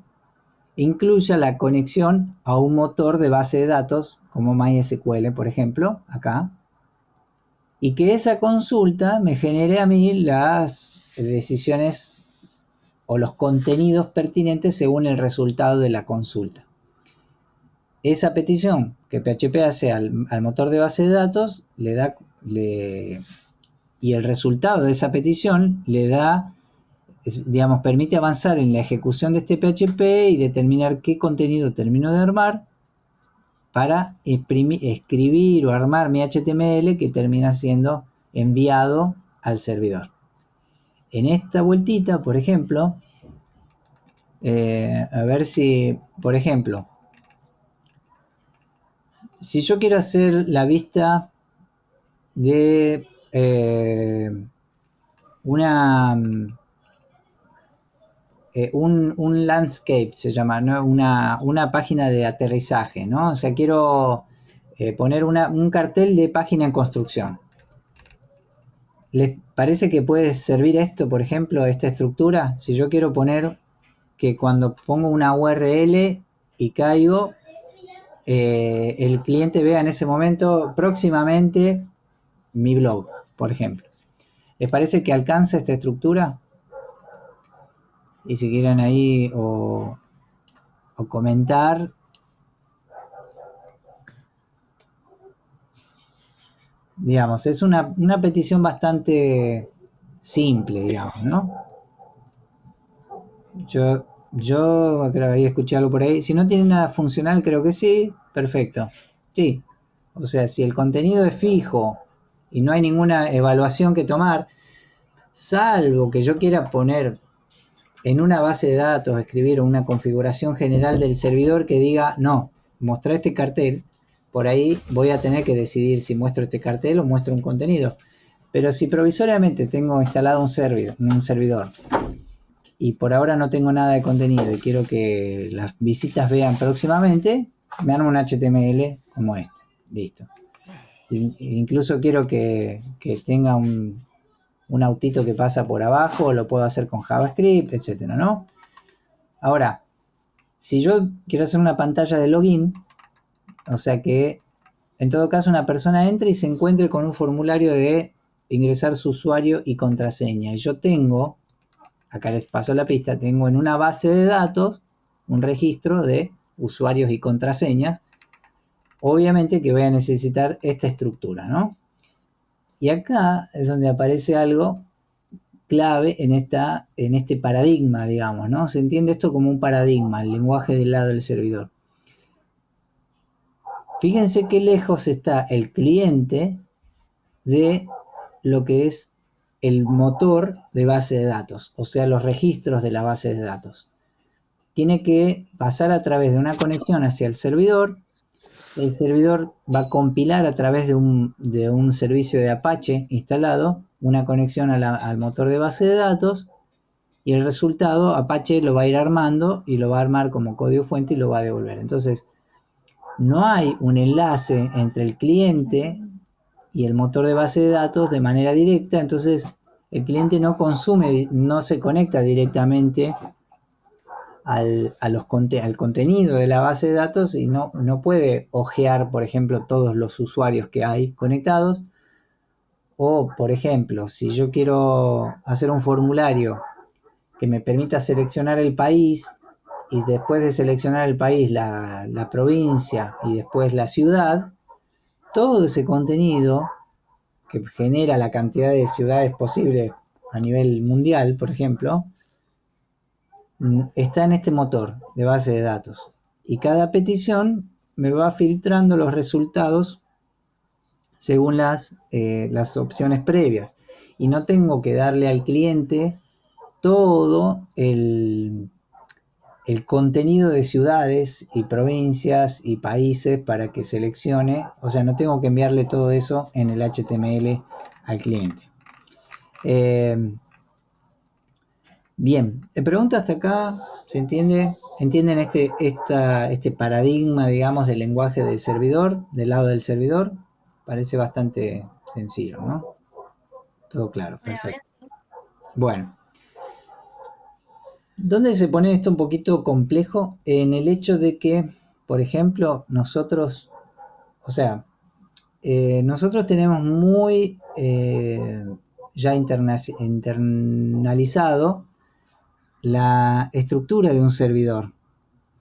incluya la conexión a un motor de base de datos como MySQL, por ejemplo, acá, y que esa consulta me genere a mí las decisiones o los contenidos pertinentes según el resultado de la consulta. Esa petición que PHP hace al motor de base de datos y el resultado de esa petición le da, digamos, permite avanzar en la ejecución de este PHP y determinar qué contenido termino de armar para escribir o armar mi HTML que termina siendo enviado al servidor. En esta vueltita, por ejemplo, a ver si, por ejemplo, si yo quiero hacer la vista de un landscape, se llama, ¿no?, una página de aterrizaje, ¿no? O sea, quiero poner un cartel de página en construcción. ¿Les parece que puede servir esto, por ejemplo, esta estructura? Si yo quiero poner que cuando pongo una URL y caigo, el cliente vea en ese momento próximamente mi blog, por ejemplo. ¿Les parece que alcanza esta estructura? Y si quieren ahí o comentar. Digamos, es una petición bastante simple, digamos, ¿no? Yo creo que había escuchado algo por ahí. Si no tiene nada funcional, creo que sí. Perfecto. Sí. O sea, si el contenido es fijo y no hay ninguna evaluación que tomar, salvo que yo quiera poner en una base de datos, escribir una configuración general del servidor que diga, no, mostrar este cartel, por ahí voy a tener que decidir si muestro este cartel o muestro un contenido. Pero si provisoriamente tengo instalado un servidor y por ahora no tengo nada de contenido y quiero que las visitas vean próximamente, me armo un HTML como este. Listo. Incluso quiero que tenga un autito que pasa por abajo, lo puedo hacer con JavaScript, etcétera, ¿no? Ahora, si yo quiero hacer una pantalla de login, o sea que en todo caso una persona entre y se encuentre con un formulario de ingresar su usuario y contraseña. Y yo tengo, acá les paso la pista, tengo en una base de datos un registro de usuarios y contraseñas. Obviamente que voy a necesitar esta estructura, ¿no? Y acá es donde aparece algo clave en este paradigma, digamos, ¿no? Se entiende esto como un paradigma, el lenguaje del lado del servidor. Fíjense qué lejos está el cliente de lo que es el motor de base de datos, o sea, los registros de la base de datos. Tiene que pasar a través de una conexión hacia el servidor. El servidor va a compilar a través de un servicio de Apache instalado una conexión al motor de base de datos, y el resultado Apache lo va a ir armando y lo va a armar como código fuente y lo va a devolver. Entonces, no hay un enlace entre el cliente y el motor de base de datos de manera directa. Entonces el cliente no se conecta directamente al contenido de la base de datos y no puede hojear, por ejemplo, todos los usuarios que hay conectados. O, por ejemplo, si yo quiero hacer un formulario que me permita seleccionar el país, y después de seleccionar el país, la provincia y después la ciudad, todo ese contenido que genera la cantidad de ciudades posibles a nivel mundial, por ejemplo, está en este motor de base de datos. Y cada petición me va filtrando los resultados según las opciones previas. Y no tengo que darle al cliente todo el contenido de ciudades y provincias y países para que seleccione, o sea, no tengo que enviarle todo eso en el HTML al cliente. Bien, pregunta hasta acá, ¿se entiende? ¿Entienden este paradigma, digamos, del lenguaje del servidor, del lado del servidor? Parece bastante sencillo, ¿no? Todo claro, Bueno, ahora perfecto. sí. Bueno, ¿dónde se pone esto un poquito complejo? En el hecho de que, por ejemplo, nosotros, o sea, nosotros tenemos muy ya internalizado la estructura de un servidor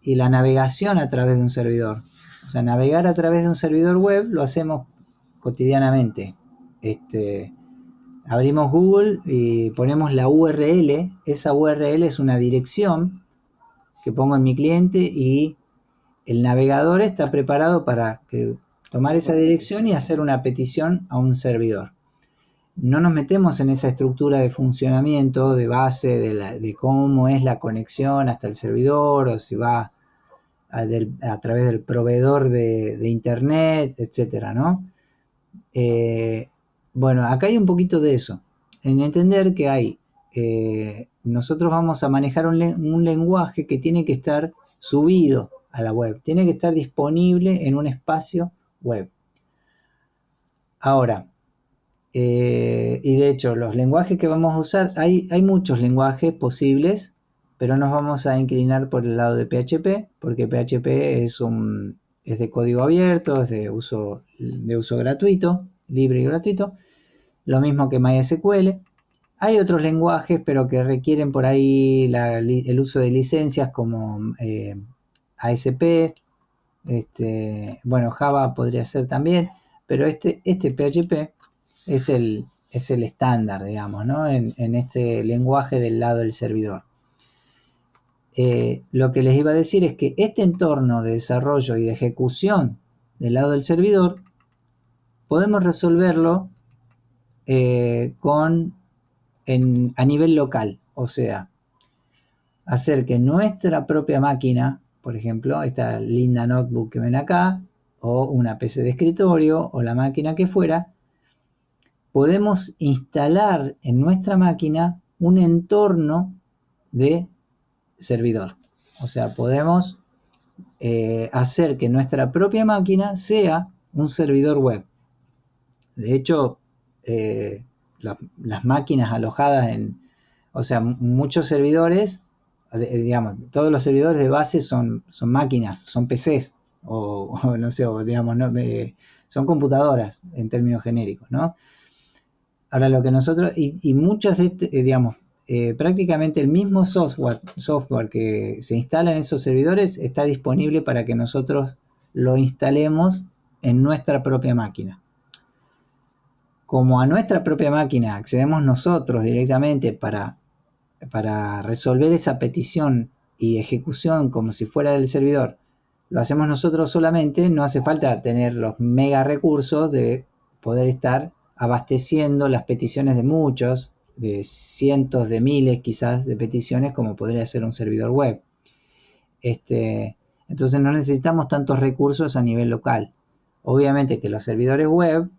y la navegación a través de un servidor. O sea, navegar a través de un servidor web lo hacemos cotidianamente. Abrimos Google y ponemos la URL. Esa URL es una dirección que pongo en mi cliente y el navegador está preparado para tomar esa dirección y hacer una petición a un servidor. No nos metemos en esa estructura de funcionamiento, de base, de cómo es la conexión hasta el servidor, o si va a través del proveedor de internet, etcétera, ¿no? Bueno, acá hay un poquito de eso, en entender que nosotros vamos a manejar un lenguaje que tiene que estar subido a la web, tiene que estar disponible en un espacio web. Ahora, y de hecho, los lenguajes que vamos a usar, hay muchos lenguajes posibles, pero nos vamos a inclinar por el lado de PHP, porque PHP es de código abierto, es de uso gratuito, libre y gratuito, lo mismo que MySQL. Hay otros lenguajes, pero que requieren por ahí el uso de licencias como ASP, bueno, Java podría ser también, pero este PHP es el estándar, digamos, ¿no? En este lenguaje del lado del servidor. Lo que les iba a decir es que este entorno de desarrollo y de ejecución del lado del servidor podemos resolverlo a nivel local, o sea, hacer que nuestra propia máquina, por ejemplo, esta linda notebook que ven acá, o una PC de escritorio, o la máquina que fuera, podemos instalar en nuestra máquina un entorno de servidor. O sea, podemos hacer que nuestra propia máquina sea un servidor web. De hecho, las máquinas alojadas o sea, muchos servidores, digamos, todos los servidores de base son máquinas, son PCs, o no sé, o digamos, no, son computadoras en términos genéricos, ¿no? Ahora lo que nosotros, y muchos de digamos, prácticamente el mismo software que se instala en esos servidores está disponible para que nosotros lo instalemos en nuestra propia máquina. Como a nuestra propia máquina accedemos nosotros directamente para resolver esa petición y ejecución como si fuera del servidor, lo hacemos nosotros solamente, no hace falta tener los mega recursos de poder estar abasteciendo las peticiones de cientos de miles quizás de peticiones como podría ser un servidor web. Entonces no necesitamos tantos recursos a nivel local. Obviamente que los servidores web,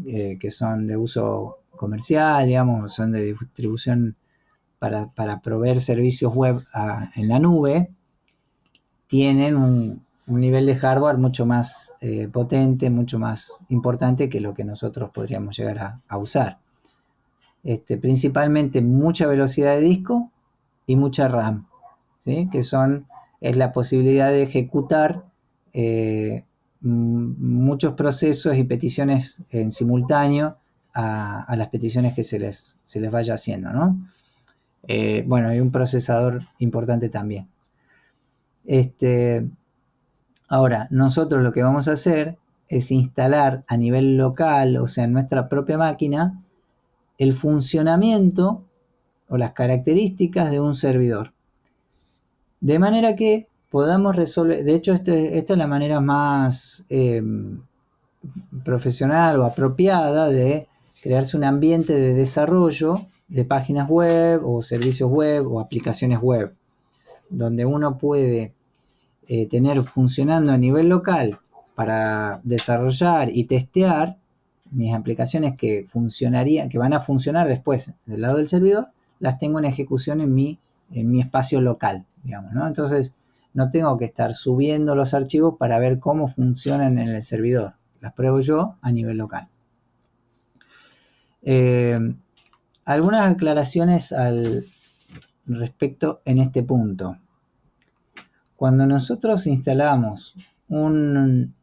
que son de uso comercial, digamos, son de distribución para proveer servicios web en la nube, tienen un nivel de hardware mucho más potente, mucho más importante que lo que nosotros podríamos llegar a usar. Principalmente mucha velocidad de disco y mucha RAM, ¿sí? Es la posibilidad de ejecutar muchos procesos y peticiones en simultáneo a las peticiones que se les vaya haciendo, ¿no? Bueno, hay un procesador importante también. Ahora, nosotros lo que vamos a hacer es instalar a nivel local, o sea, en nuestra propia máquina, el funcionamiento o las características de un servidor. De manera que podamos resolver, de hecho esta es la manera más profesional o apropiada de crearse un ambiente de desarrollo de páginas web o servicios web o aplicaciones web, donde uno puede tener funcionando a nivel local para desarrollar y testear mis aplicaciones que funcionarían, que van a funcionar después del lado del servidor, las tengo en ejecución en mi espacio local, digamos, ¿no? Entonces no tengo que estar subiendo los archivos para ver cómo funcionan en el servidor. Las pruebo yo a nivel local. Algunas aclaraciones al respecto en este punto. Cuando nosotros instalamos un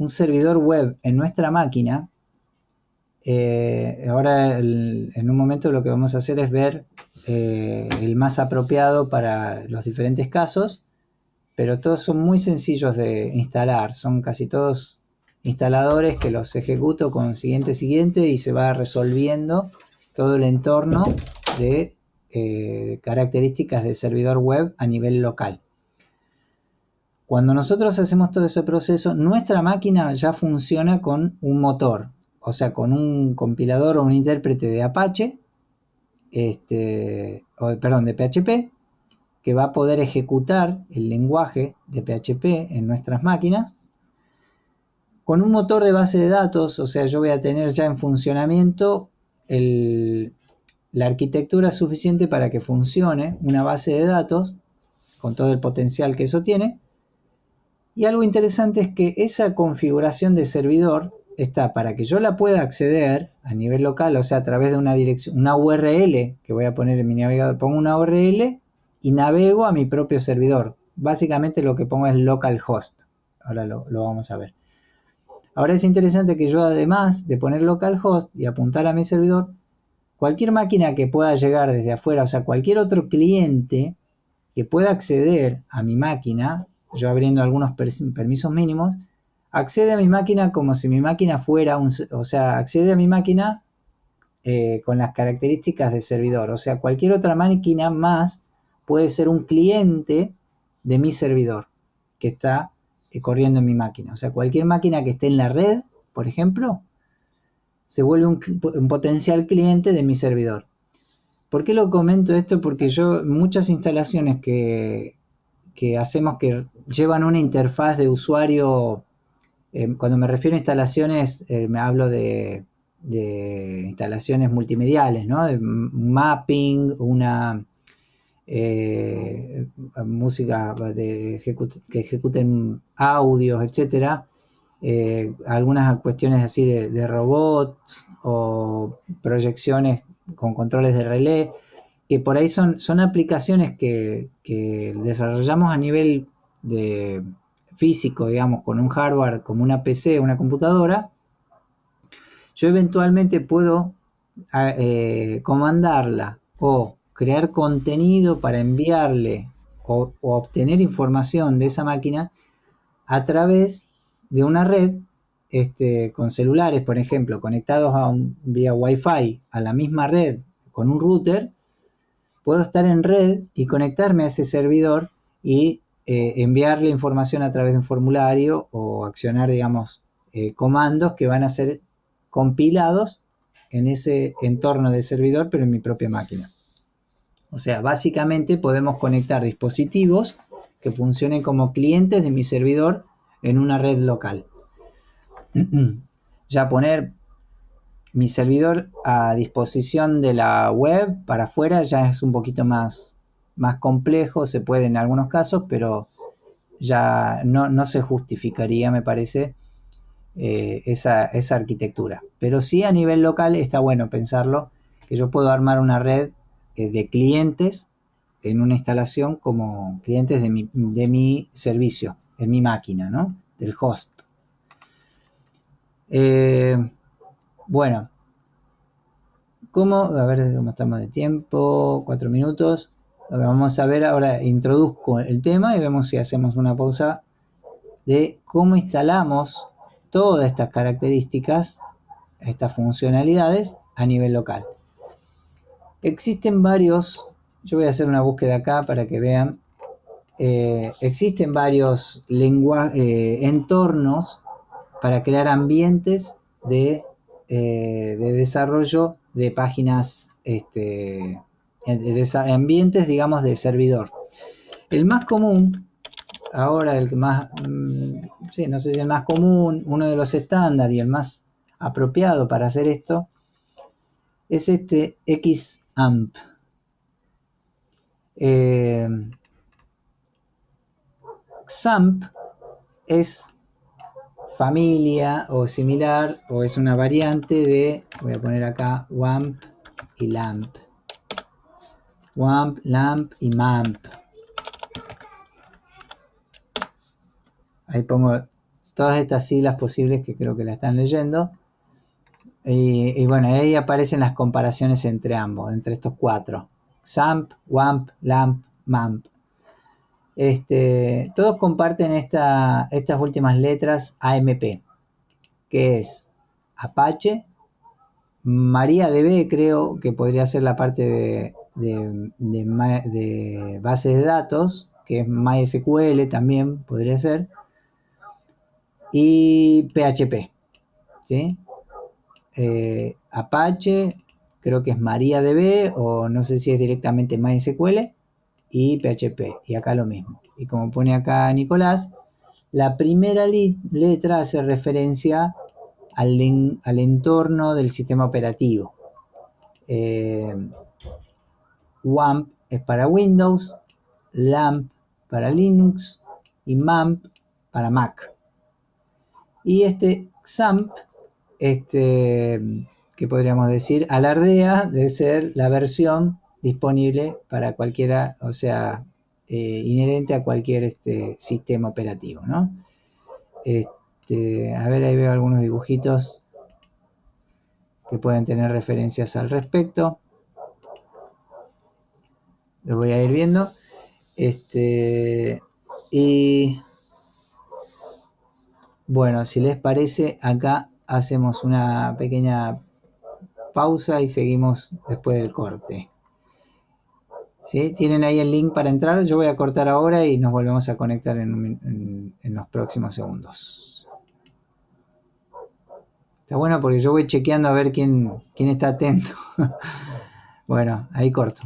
servidor web en nuestra máquina, ahora en un momento lo que vamos a hacer es ver el más apropiado para los diferentes casos, pero todos son muy sencillos de instalar, son casi todos instaladores que los ejecuto con siguiente y se va resolviendo todo el entorno de características de servidor web a nivel local. Cuando nosotros hacemos todo ese proceso, nuestra máquina ya funciona con un motor, o sea, con un compilador o un intérprete de Apache, de PHP, que va a poder ejecutar el lenguaje de PHP en nuestras máquinas, con un motor de base de datos, o sea, yo voy a tener ya en funcionamiento la arquitectura suficiente para que funcione una base de datos con todo el potencial que eso tiene. Y algo interesante es que esa configuración de servidor está para que yo la pueda acceder a nivel local, o sea, a través de una dirección, una URL que voy a poner en mi navegador. Pongo una URL y navego a mi propio servidor. Básicamente lo que pongo es localhost. Ahora lo vamos a ver. Ahora es interesante que yo, además de poner localhost y apuntar a mi servidor, cualquier máquina que pueda llegar desde afuera, o sea, cualquier otro cliente que pueda acceder a mi máquina, yo abriendo algunos permisos mínimos, accede a mi máquina como si mi máquina fuera accede a mi máquina con las características de servidor. O sea, cualquier otra máquina más puede ser un cliente de mi servidor que está corriendo en mi máquina. O sea, cualquier máquina que esté en la red, por ejemplo, se vuelve un potencial cliente de mi servidor. ¿Por qué lo comento esto? Porque muchas instalaciones que hacemos que llevan una interfaz de usuario, cuando me refiero a instalaciones, me hablo de instalaciones multimediales, ¿no? De mapping, una música que ejecuten audios, etcétera. Algunas cuestiones así de robots o proyecciones con controles de relé, que por ahí son aplicaciones que desarrollamos a nivel de físico, digamos, con un hardware como una PC, una computadora. Yo eventualmente puedo comandarla o crear contenido para enviarle o obtener información de esa máquina a través de una red con celulares, por ejemplo, conectados vía Wi-Fi a la misma red con un router. Puedo estar en red y conectarme a ese servidor y enviarle información a través de un formulario o accionar, digamos, comandos que van a ser compilados en ese entorno de servidor, pero en mi propia máquina. O sea, básicamente podemos conectar dispositivos que funcionen como clientes de mi servidor en una red local. Ya poner mi servidor a disposición de la web para afuera ya es un poquito más complejo, se puede en algunos casos, pero ya no se justificaría, me parece, esa arquitectura. Pero sí, a nivel local está bueno pensarlo, que yo puedo armar una red de clientes en una instalación como clientes de mi servicio, en mi máquina, ¿no? Del host. Bueno, a ver cómo estamos de tiempo, 4 minutos. Lo que vamos a ver ahora, introduzco el tema y vemos si hacemos una pausa de cómo instalamos todas estas características, estas funcionalidades a nivel local. Existen varios, yo voy a hacer una búsqueda acá para que vean, existen varios entornos para crear ambientes de desarrollo de páginas, ambientes, digamos, de servidor. El más común, ahora el que más, sí, no sé si el más común, uno de los estándar y el más apropiado para hacer esto, es este XAMPP. XAMPP es familia o similar, o es una variante de, voy a poner acá, WAMP y LAMP. WAMP, LAMP y MAMP. Ahí pongo todas estas siglas posibles que creo que la están leyendo. Y bueno, ahí aparecen las comparaciones entre ambos, entre estos cuatro. XAMPP, WAMP, LAMP, MAMP. Todos comparten estas últimas letras AMP, que es Apache, MariaDB, creo que podría ser la parte de bases de datos, que es MySQL también podría ser, y PHP, ¿sí? Apache, creo que es MariaDB, o no sé si es directamente MySQL, y PHP, y acá lo mismo. Y como pone acá Nicolás, la primera letra hace referencia al entorno del sistema operativo. WAMP es para Windows, LAMP para Linux y MAMP para Mac. Y XAMPP, que podríamos decir, alardea de ser la versión disponible para cualquiera, o sea, inherente a cualquier sistema operativo, ¿no? A ver, ahí veo algunos dibujitos que pueden tener referencias al respecto. Los voy a ir viendo. Y bueno, si les parece, acá hacemos una pequeña pausa y seguimos después del corte. ¿Sí? Tienen ahí el link para entrar. Yo voy a cortar ahora y nos volvemos a conectar en los próximos segundos. Está bueno porque yo voy chequeando a ver quién está atento. Bueno, ahí corto.